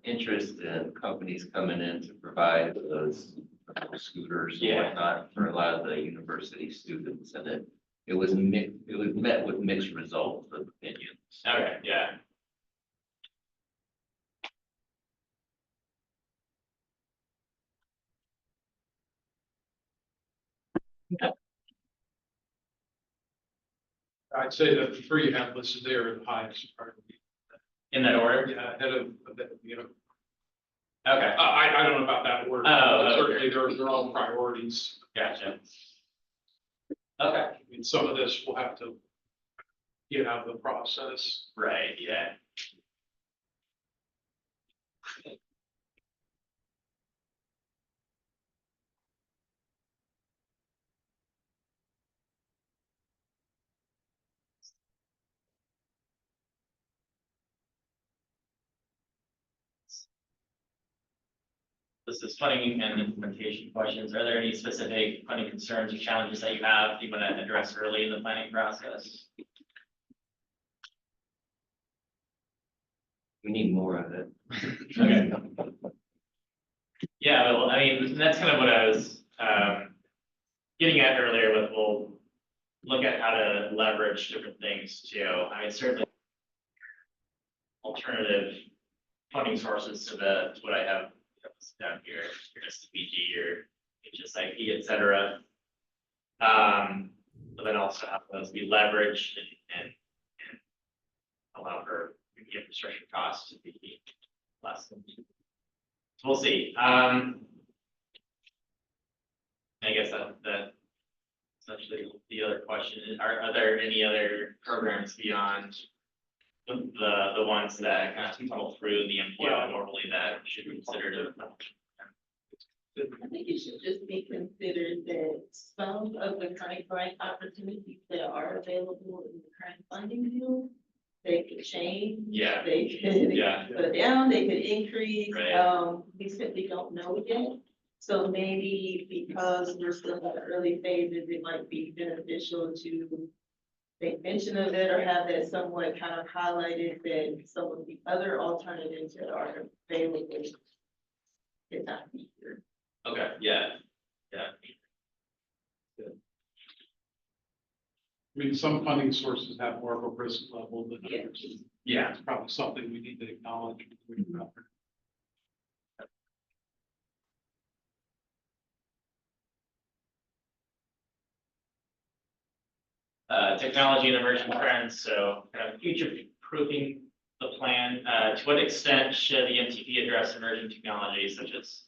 interest in companies coming in to provide those scooters and Yeah. whatnot for a lot of the university students, and it was met with mixed results of opinions. Okay, yeah. I'd say that the three you have listed there are the highest priority. In that order? Yeah, ahead of, Okay, I don't know about that order. Oh, but okay. Certainly, they're all priorities. gotcha. Okay, I mean, some of this will have to get out of the process. right, yeah. This is funding and implementation questions. Are there any specific funding concerns or challenges that you have that you want to address early in the planning process? We need more of it. Okay. Yeah, well, I mean, that's kind of what I was getting at earlier with, we'll look at how to leverage different things too. I mean, certainly alternative funding sources to what I have down here, your SDBG or HSIP, et cetera. But then also have those be leveraged and allow for the infrastructure costs to be less than. So we'll see. I guess that essentially the other question is, are there any other programs beyond the ones that kind of funnel through the MPO normally that should be considered? I think it should just be considered that some of the current grant opportunities that are available in the current funding bill they could change. Yeah. They could Yeah. go down, they could increase, Right. we simply don't know yet. So maybe because we're still in the early phases, it might be beneficial to make mention of it or have that somewhat kind of highlighted that some of the other alternatives that are available could not be here. Okay, yeah, yeah. I mean, some funding sources have more of a risk level than Yeah. others. Yeah. It's probably something we need to acknowledge. Technology and emerging trends, so kind of future proofing the plan. To what extent should the MTP address emerging technologies such as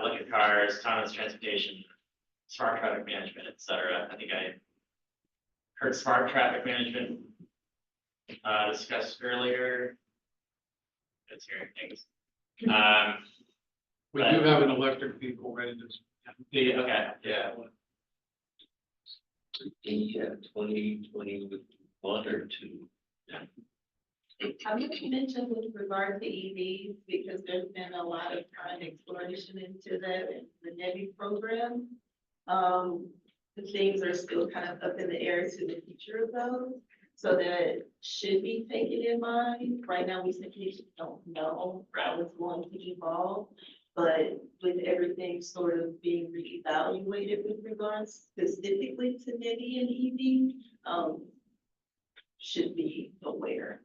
electric cars, autonomous transportation, smart traffic management, et cetera? I think I heard smart traffic management discussed earlier. That's hearing things. We do have an electric vehicle ready to. Okay, yeah. Yeah, 2021 or two. I'm going to mention with regard to EVs, because there's been a lot of kind of exploration into that in the NEVI program. The things are still kind of up in the air to the future of those, so that should be taken in mind. Right now, we simply just don't know how it's going to evolve. But with everything sort of being reevaluated with regards specifically to NEVI and EV, should be aware.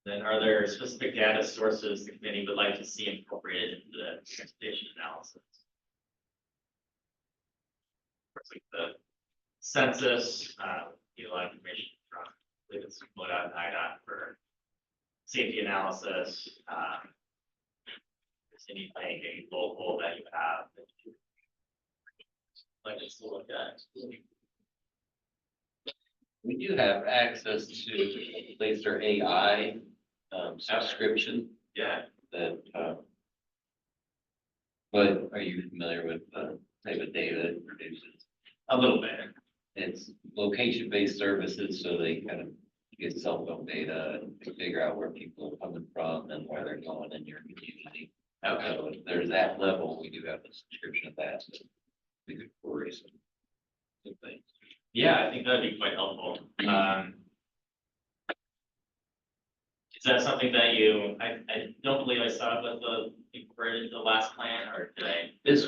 Then are there specific data sources the committee would like to see incorporated into the transportation analysis? Like the census, get a lot of information from, I believe it's MoDOT and IDOT for safety analysis. Is anything local that you have that you like us to look at? We do have access to laser AI subscription Yeah, that, but are you familiar with the type of data it produces? a little bit. It's location-based services, so they kind of get cell phone data and figure out where people are coming from and where they're going in your community. Okay. So if there's that level, we do have a subscription of that. So we could query some good things. Yeah, I think that'd be quite helpful. Is that something that I don't believe I saw it with the incorporated the last plan, or did I? This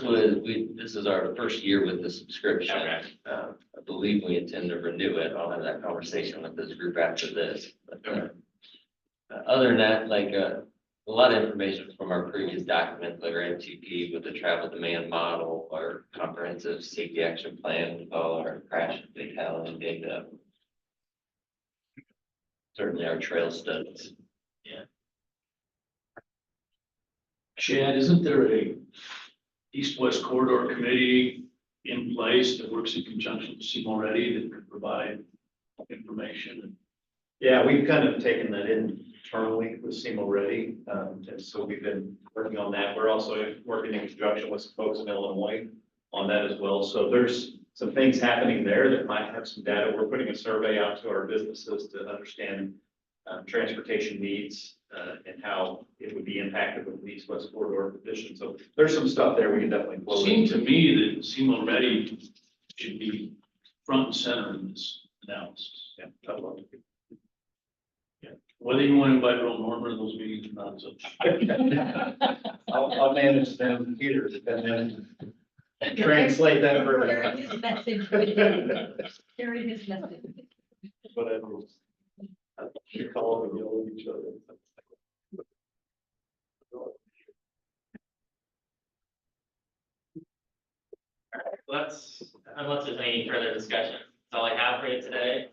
is our first year with the subscription. Okay. I believe we intend to renew it. I'll have that conversation with this group after this. But, other than that, like, a lot of information from our previous document, like our MTP with the travel demand model, our comprehensive safety action plan with all our crash and fatality data. Certainly our trail studies. Chad, isn't there a east-west corridor committee in place that works in conjunction with SEMO Ready that could provide information? Yeah, we've kind of taken that internally with SEMO Ready, and so we've been working on that. We're also working in conjunction with some folks in Illinois on that as well. So there's some things happening there that might have some data. We're putting a survey out to our businesses to understand transportation needs and how it would be impacted with the east-west corridor petition. So there's some stuff there we can definitely. It seemed to me that SEMO Ready should be front and center in this analysis. Yeah, I'd love to. Whether you want to invite Earl Norman to those meetings or not, so. I'll manage them here and then translate that for. Carry his message. Carry his message. Whatever. You call them and yell at each other. Unless there's any further discussion, that's all I have for you today.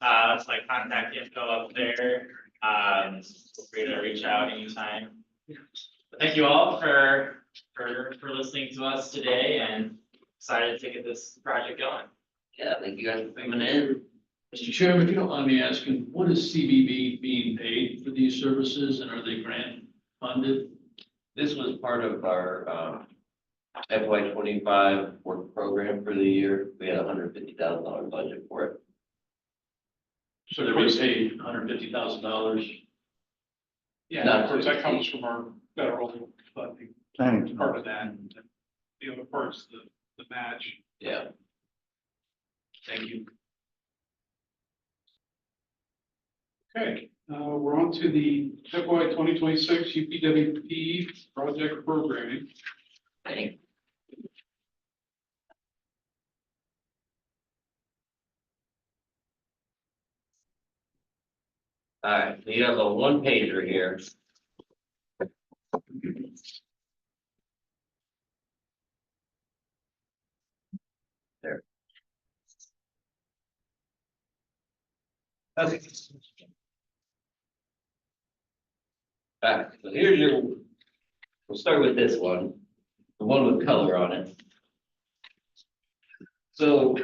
That's my contact info up there. Feel free to reach out anytime. But thank you all for listening to us today, and excited to get this project going. Yeah, thank you guys for coming in. Mr. Chairman, if you don't mind me asking, what is CBB being paid for these services, and are they grant funded? This was part of our FY 25 work program for the year. We had $150,000 budget for it. So there was $150,000. Yeah, Not of course, to that comes from our federal funding, Planning. part of that. The other part's the match. Yeah. Thank you. Okay, we're on to the FY 2026 UPWP project programming. Thank All right, so you have a one pager here. There. Okay. All right, so here's your, we'll start with this one, the one with color on it. So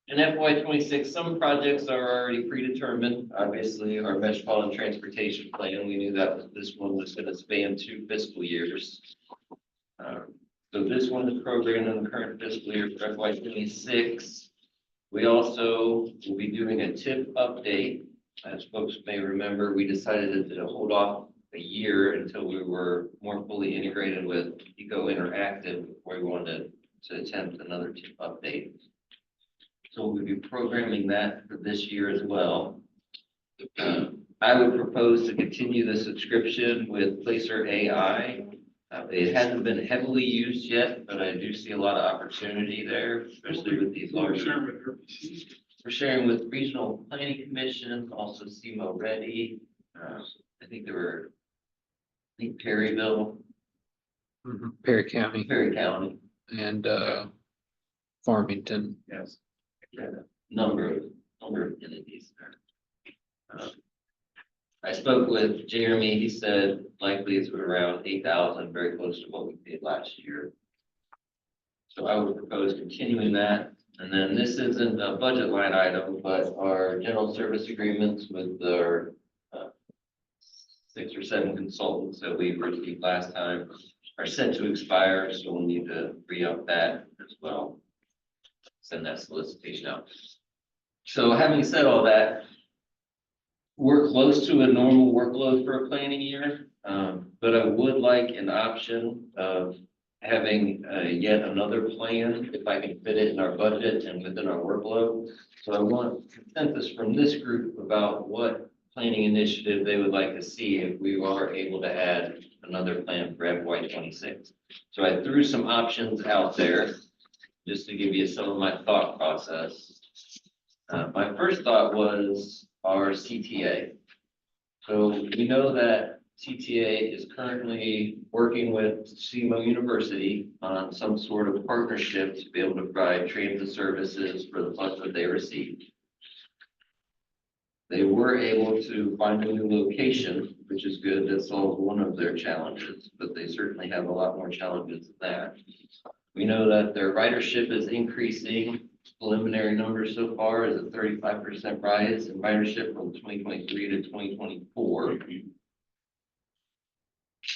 in FY 26, some projects are already predetermined. Obviously, our metropolitan transportation plan, we knew that this one was going to span 2 fiscal years. So this one is programmed in the current fiscal year for FY 26. We also will be doing a TIP update. As folks may remember, we decided to hold off a year until we were more fully integrated with Eco Interactive before we wanted to attempt another TIP update. So we'll be programming that for this year as well. I would propose to continue the subscription with Placer AI. It hasn't been heavily used yet, but I do see a lot of opportunity there, especially with these large. We're sharing with Regional Planning Commission, also SEMO Ready. I think Perryville, Perry County Perry County, and Farmington. yes. Number of entities there. I spoke with Jeremy, he said likely it's around 8,000, very close to what we paid last year. So I would propose continuing that. And then this isn't a budget line item, but our general service agreements with our 6 or 7 consultants that we received last time are set to expire, so we'll need to re-up that as well. Send that solicitation out. So having said all that, we're close to a normal workload for a planning year, but I would like an option of having yet another plan if I can fit it in our budget and within our workload. So I want consensus from this group about what planning initiative they would like to see if we are able to add another plan for FY 26. So I threw some options out there just to give you some of my thought process. My first thought was our CTA. So we know that CTA is currently working with SEMO University on some sort of partnership to be able to provide transit services for the funds that they received. They were able to find a new location, which is good. That solved one of their challenges, but they certainly have a lot more challenges than that. We know that their ridership is increasing. Preliminary numbers so far is a 35% rise in ridership from 2023 to 2024.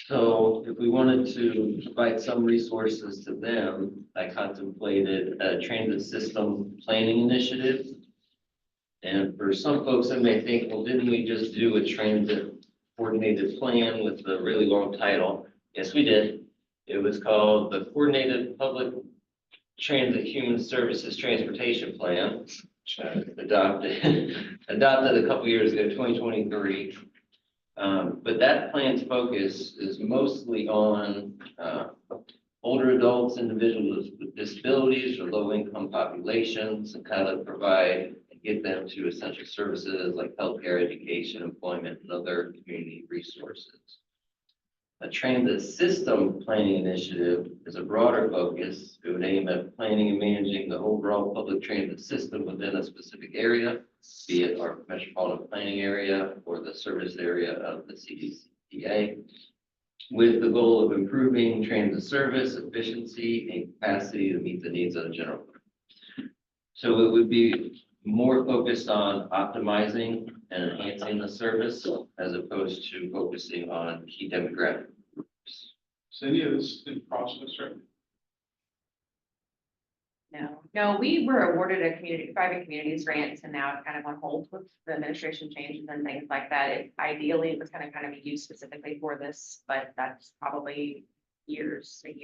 So if we wanted to provide some resources to them, I contemplated a transit system planning initiative. And for some folks that may think, well, didn't we just do a transit coordinated plan with a really long title? Yes, we did. It was called the Coordinated Public Transit Human Services Transportation Plan, which I adopted a couple years ago, 2023. But that plan's focus is mostly on older adults, individuals with disabilities or low-income populations, and kind of provide and get them to essential services like healthcare, education, employment, and other community resources. A transit system planning initiative is a broader focus. It would aim at planning and managing the overall public transit system within a specific area, be it our metropolitan planning area or the service area of the CDCA, with the goal of improving transit service, efficiency, and capacity to meet the needs of the general public. So it would be more focused on optimizing and enhancing the service as opposed to focusing on key demographic groups. So any of this in process, right? No, we were awarded a private communities grant and now it's kind of on hold with the administration changes and things like that. Ideally, it was kind of be used specifically for this, but that's probably a year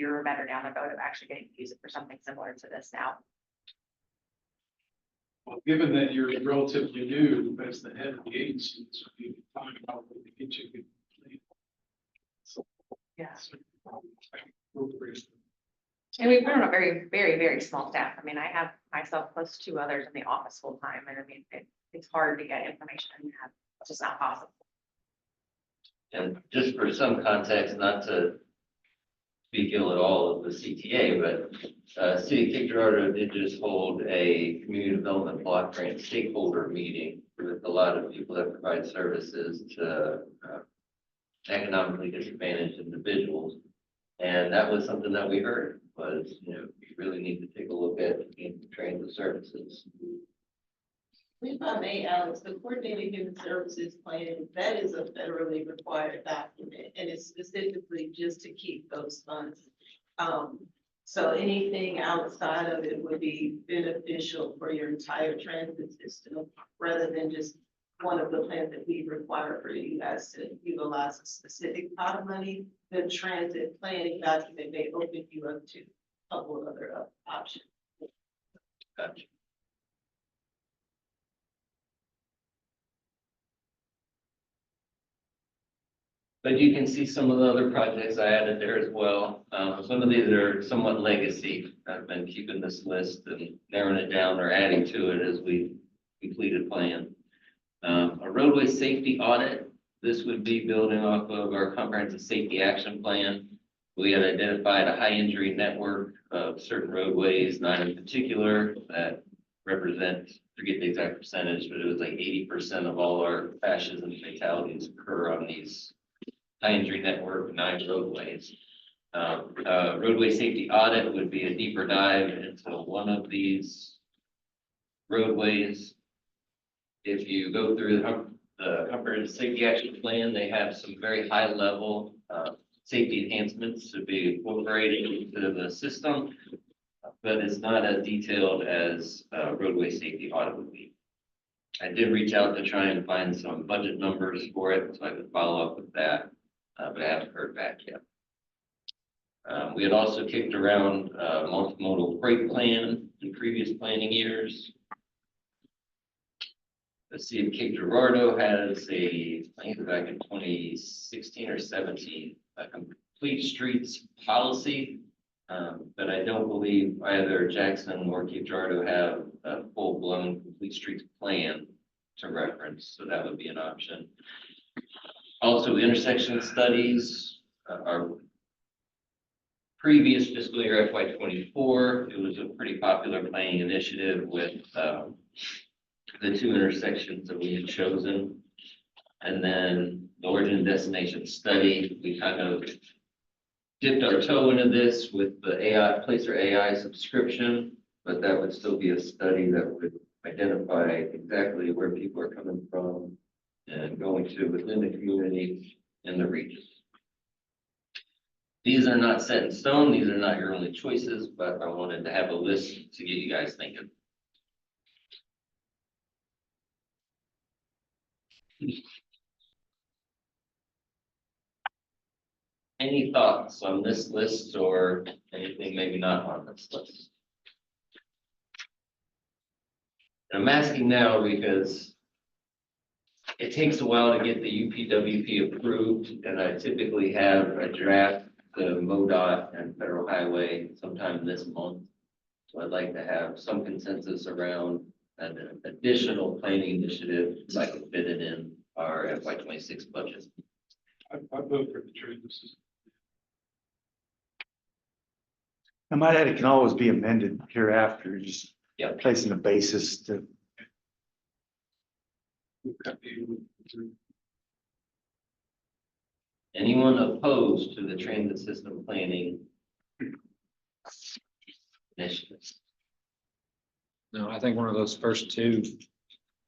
or better down the road of actually getting to use it for something similar to this now. Well, given that you're relatively new as the head of the agency, so you can talk about what the get you. Yeah. Appropriate. And we've grown a very, very, very small staff. I mean, I have myself plus 2 others in the office full time, and I mean, it's hard to get information and have, it's just not possible. And just for some context, not to speak ill at all of the CTA, but City of Cape Girardeau did just hold a community development block grant stakeholder meeting with a lot of people that provide services to economically disadvantaged individuals. And that was something that we heard was, we really need to take a look at transit services. If I may, Alex, the coordinated human services plan, that is a federally required document, and it's specifically just to keep those funds. So anything outside of it would be beneficial for your entire transit system, rather than just one of the plans that we require for you guys to utilize a specific pot of money. The transit planning document may open you up to a couple of other options. Gotcha. But you can see some of the other projects I added there as well. Some of these are somewhat legacy. I've been keeping this list and narrowing it down or adding to it as we complete a plan. A roadway safety audit. This would be building off of our comprehensive safety action plan. We had identified a high injury network of certain roadways, 9 in particular, that represent, forget the exact percentage, but it was like 80% of all our crashes and fatalities occur on these high injury network 9 roadways. Roadway safety audit would be a deeper dive into one of these roadways. If you go through the comprehensive safety action plan, they have some very high level safety enhancements to be incorporated into the system, but it's not as detailed as roadway safety audit would be. I did reach out to try and find some budget numbers for it, so I could follow up with that, but I haven't heard back yet. We had also kicked around a multimodal freight plan in previous planning years. The City of Cape Girardeau has I think back in 2016 or 17, a complete streets policy. But I don't believe either Jackson or Cape Girardeau have a full-blown complete streets plan to reference, so that would be an option. Also, intersection studies, our previous fiscal year FY24, it was a pretty popular planning initiative with the 2 intersections that we had chosen. And then the origin and destination study, we kind of dipped our toe into this with the AI, Placer AI subscription, but that would still be a study that would identify exactly where people are coming from and going to within the community and the region. These are not set in stone. These are not your only choices, but I wanted to have a list to get you guys thinking. Any thoughts on this list or anything maybe not on this list? And I'm asking now because it takes a while to get the UPWP approved, and I typically have a draft to MoDOT and Federal Highway sometime this month. So I'd like to have some consensus around an additional planning initiative so I can fit it in our FY26 budget. I vote for the transit system. I might add, it can always be amended hereafter, just placing a basis to. Anyone opposed to the transit system planning initiatives? No, I think one of those first 2,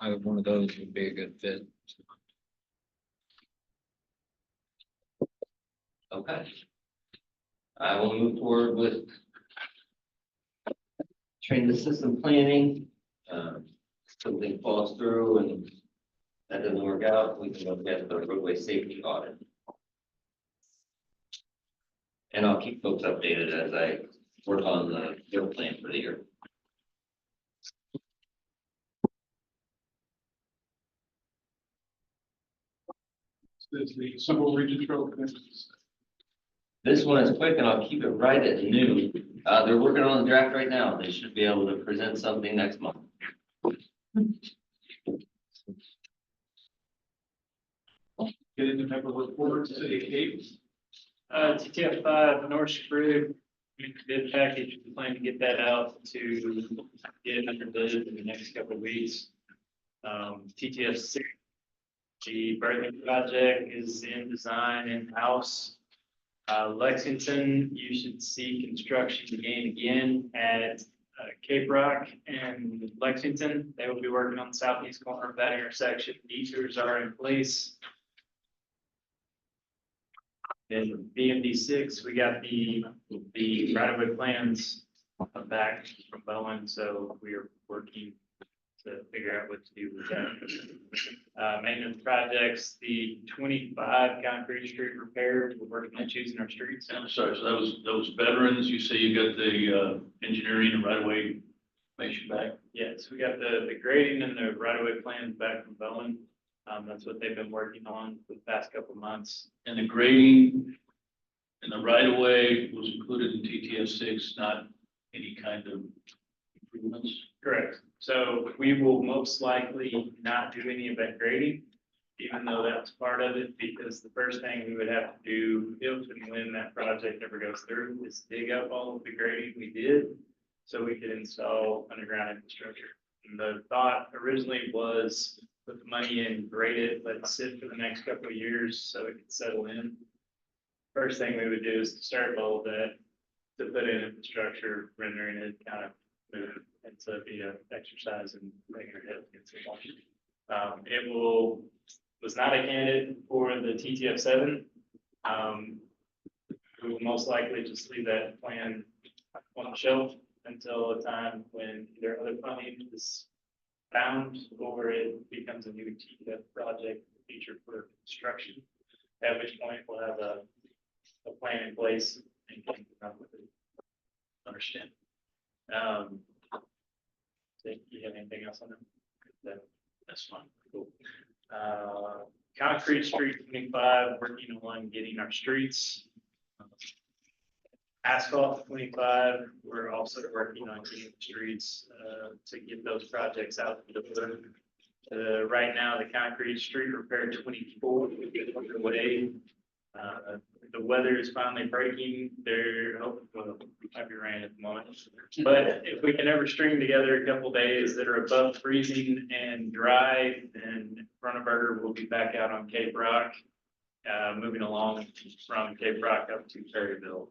either one of those would be a good fit. Okay. I will move forward with Transit system planning, something falls through and that doesn't work out, we can look at the roadway safety audit. And I'll keep folks updated as I work on the field plan for the year. It's the Central Region Trail Commission. This one is quick and I'll keep it right at noon. They're working on the draft right now. They should be able to present something next month. Get into type of report, City of Cape. TTF five, North Spring, bid package, we plan to get that out to get it under bid in the next couple of weeks. TTF six, the Berlin project is in design in-house. Lexington, you should see construction begin again at Cape Rock and Lexington. They will be working on the southeast corner of that intersection. Detours are in place. In BMD six, we got the right-of-way plans back from Bowen, so we are working to figure out what to do with that. Maintenance projects, the 25 concrete street repair, we're working on choosing our streets. I'm sorry, so that was veterans, you say you got the engineering and right away information back? Yes, we got the grading and the right-of-way plans back from Bowen. That's what they've been working on for the past couple of months. And the grading and the right of way was included in TTF six, not any kind of improvements? Correct. So we will most likely not do any of that grading, even though that's part of it, because the first thing we would have to do if and when that project ever goes through is dig up all of the grading we did so we could install underground infrastructure. And the thought originally was put the money in, grade it, let it sit for the next couple of years so it could settle in. First thing we would do is to start all of that, to put in infrastructure, rendering it kind of move and to be an exercise in making our head against the wall. It was not a candidate for the TTF seven. We will most likely just leave that plan on the shelf until a time when either other funding is found or it becomes a new TTF project feature for construction. At which point we'll have a plan in place and can come up with it. Understand. Do you have anything else on that? That's fine. Cool. Concrete Street 25, working on getting our streets. Asphalt 25, we're also working on getting streets to get those projects out to the right now, the concrete street repair 24 is underway. The weather is finally breaking. They're hoping for heavy rain at the moment. But if we can ever string together a couple days that are above freezing and dry, then Runneberger will be back out on Cape Rock, moving along from Cape Rock up to Perryville.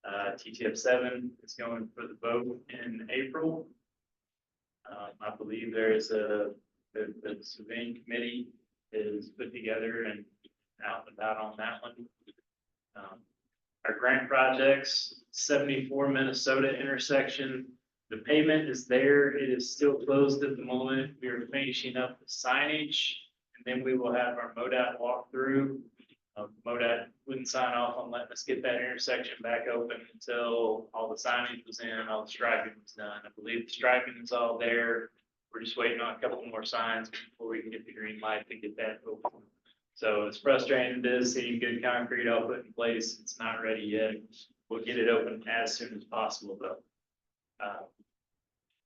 TTF 7 is going for the vote in April. I believe there is the surveying committee is put together and out and about on that one. Our grant projects, 74 Minnesota intersection. The pavement is there. It is still closed at the moment. We are finishing up the signage and then we will have our MoDOT walkthrough. MoDOT wouldn't sign off on letting us get that intersection back open until all the signage was in, all the striping was done. I believe the striping is all there. We're just waiting on a couple more signs before we can get the green light to get that open. So as frustrating it is seeing good concrete all put in place, it's not ready yet. We'll get it open as soon as possible though.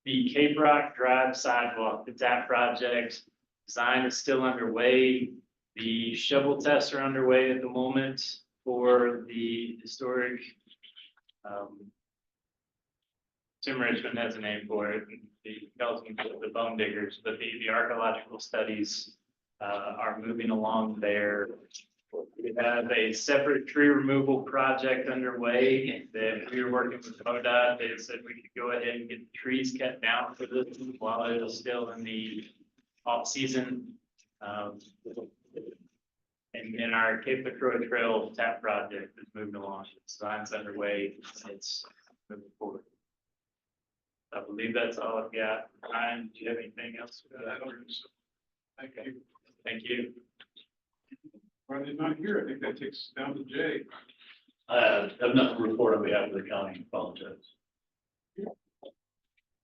The Cape Rock Drive sidewalk, the TAP project, design is still underway. The shovel tests are underway at the moment for the historic, Tim Richmond has a name for it, the bone diggers, but the archaeological studies are moving along there. We have a separate tree removal project underway that we are working with MoDOT. They said we could go ahead and get the trees cut down for this while it is still in the off season. And then our Cape Lacroix Trail TAP project is moving along. Design's underway. It's moving forward. believe that's all I've got. Ryan, do you have anything else? I don't think so. Thank you. Thank you. Ryan not here. I think that takes us down to Jay. I've not to report on behalf of the county, apologize.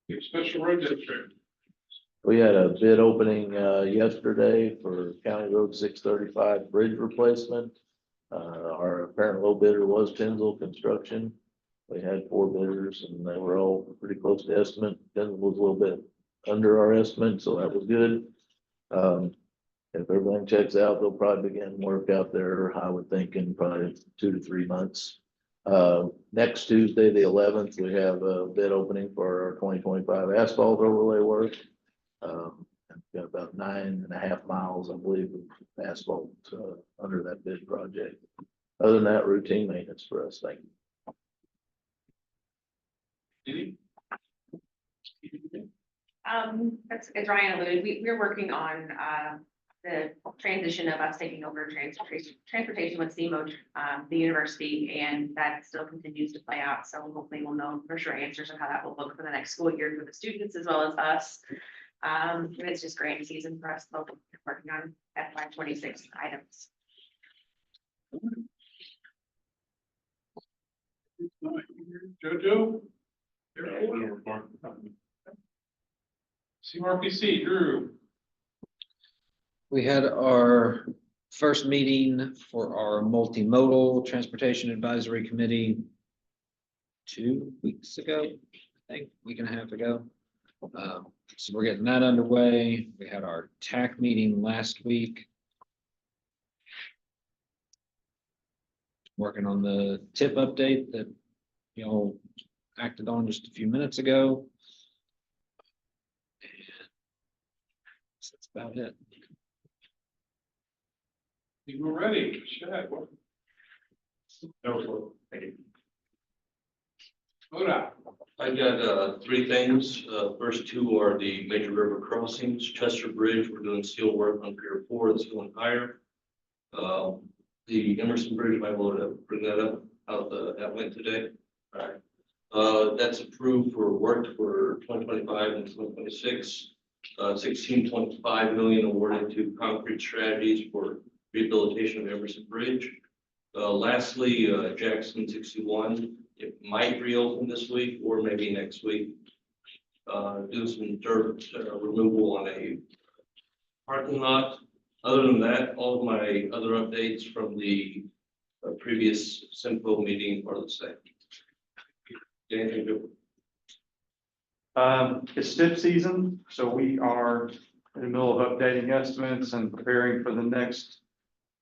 Your special road district. We had a bid opening, yesterday for County Road 635 bridge replacement. Our apparent low bidder was Pinzel Construction. We had 4 bidders and they were all pretty close to estimate. Pinzel was a little bit under our estimate, so that was good. If everything checks out, they'll probably begin work out there, I would think, in probably 2 to 3 months. Next Tuesday, the 11th, we have a bid opening for our 2025 asphalt overlay work. Got about 9.5 miles, I believe, of asphalt, under that bid project. Other than that, routine maintenance for us, thank you. As Ryan alluded, we're working on, the transition of us taking over transportation with SEMO, the university, and that still continues to play out. So hopefully we'll know for sure answers on how that will look for the next school year for the students as well as us. And it's just grant season for us, both working on FY 26 items. Jojo? CMRPC, Drew. We had our first meeting for our multimodal transportation advisory committee 2 weeks ago, I think, week and a half ago. So we're getting that underway. We had our TAC meeting last week. Working on the tip update that you all acted on just a few minutes ago. And that's about it. You were ready. Chad, what? No, thank you. Hold on. I got 3 things. First 2 are the major river crossings, Chester Bridge, we're doing steel work on Pier 4, it's going higher. The Emerson Bridge, I will bring that up out that went today. All right. That's approved for work for 2025 and 2026. 16.5 million awarded to concrete strategies for rehabilitation of Emerson Bridge. Lastly, Jackson 61, it might reopen this week or maybe next week. Do some dirt removal on a parking lot. Other than that, all of my other updates from the previous SEMPO meeting are the same. Anything different? It's STIP season, so we are in the middle of updating estimates and preparing for the next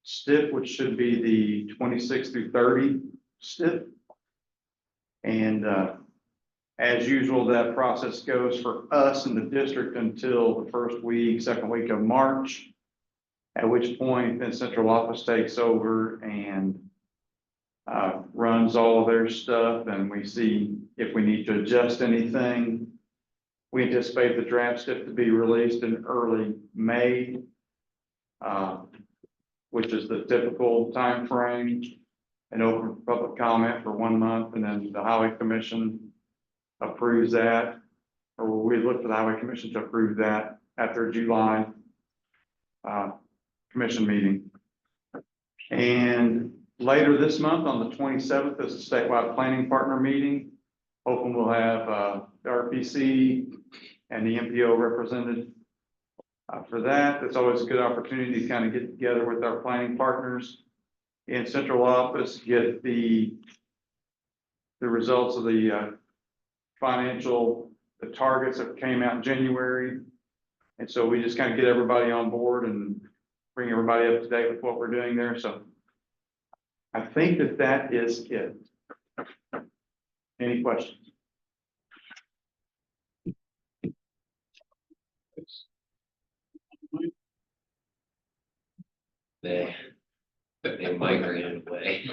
STIP, which should be the 26 through 30 STIP. And as usual, that process goes for us in the district until the second week of March, at which point then central office takes over and runs all of their stuff, and we see if we need to adjust anything. We anticipate the draft STIP to be released in early May, which is the typical time frame, and open for public comment for 1 month, and then the Highway Commission approves that, or we look for the Highway Commission to approve that at their July commission meeting. And later this month, on the 27th, is a statewide planning partner meeting. Hoping we'll have the RPC and the MPO represented for that. It's always a good opportunity to kind of get together with our planning partners in central office, get the results of the the targets that came out in January. And so we just kind of get everybody on board and bring everybody up to date with what we're doing there. So I think that is it. Any questions? They migrated away.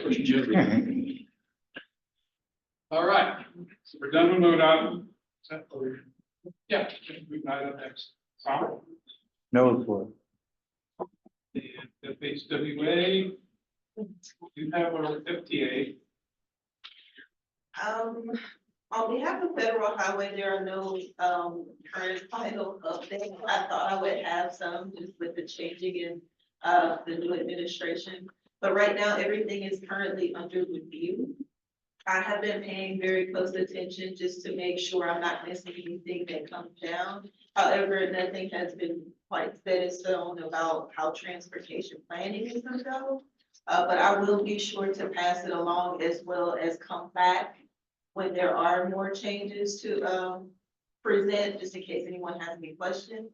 All right, so we're done with MoDOT. Yeah, we got it next. Robert? No report. And FHWA, you have our FTA. On behalf of Federal Highway, there are no, current final updates. I thought I would have some just with the changing in, the new administration. But right now, everything is currently under review. I have been paying very close attention just to make sure I'm not missing anything that comes down. However, nothing has been quite set in stone about how transportation planning is gonna go. But I will be sure to pass it along as well as come back when there are more changes to, present, just in case anyone has any questions.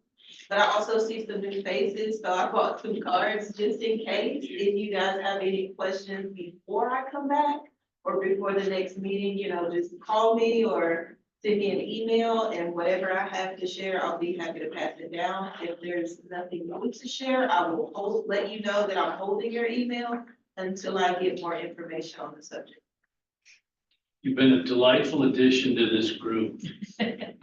But I also see some new faces, so I bought 2 cards just in case, if you guys have any questions before I come back or before the next meeting, you know, just call me or send me an email, and whatever I have to share, I'll be happy to pass it down. If there's nothing new to share, I will let you know that I'm holding your email until I get more information on the subject. You've been a delightful addition to this group.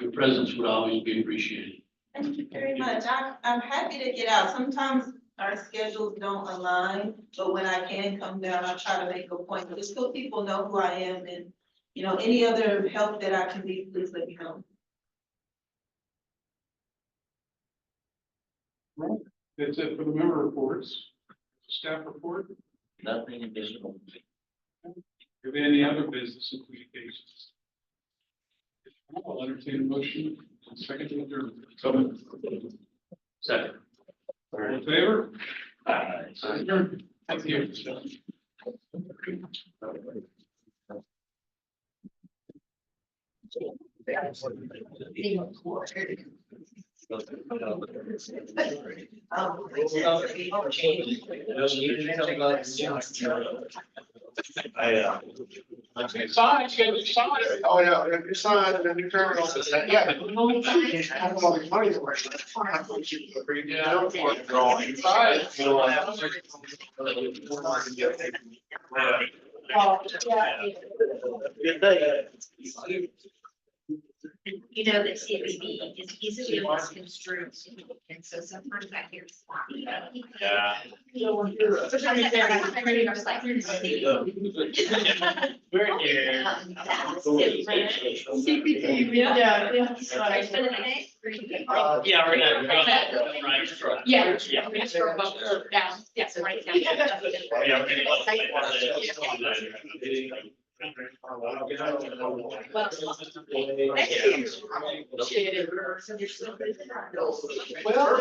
Your presence would always be appreciated. Thank you very much. I'm happy to get out. Sometimes our schedules don't align, but when I can come down, I try to make a point, just so people know who I am, and, you know, any other help that I can be, please let me know. Right. That's it for the member reports. Staff report. Nothing additional. Have any other business and communications? I'll entertain a motion. Second to adjourn. Second. All in favor? Adjourned. Thank you. Signs, you gotta do signs. Oh, yeah, your sign and then your terminal, yeah. I don't know the money for it. Drawing. Signs. Good day. You know, that CBB is easily misconstrued, and so sometimes I hear. Yeah. Sometimes I'm ready to like. Very good. CPT, yeah. Yeah, we're gonna. Yeah. Yeah. We're gonna scroll down, yes, right down. Yeah, we're Well, thank you. Appreciate it. Well.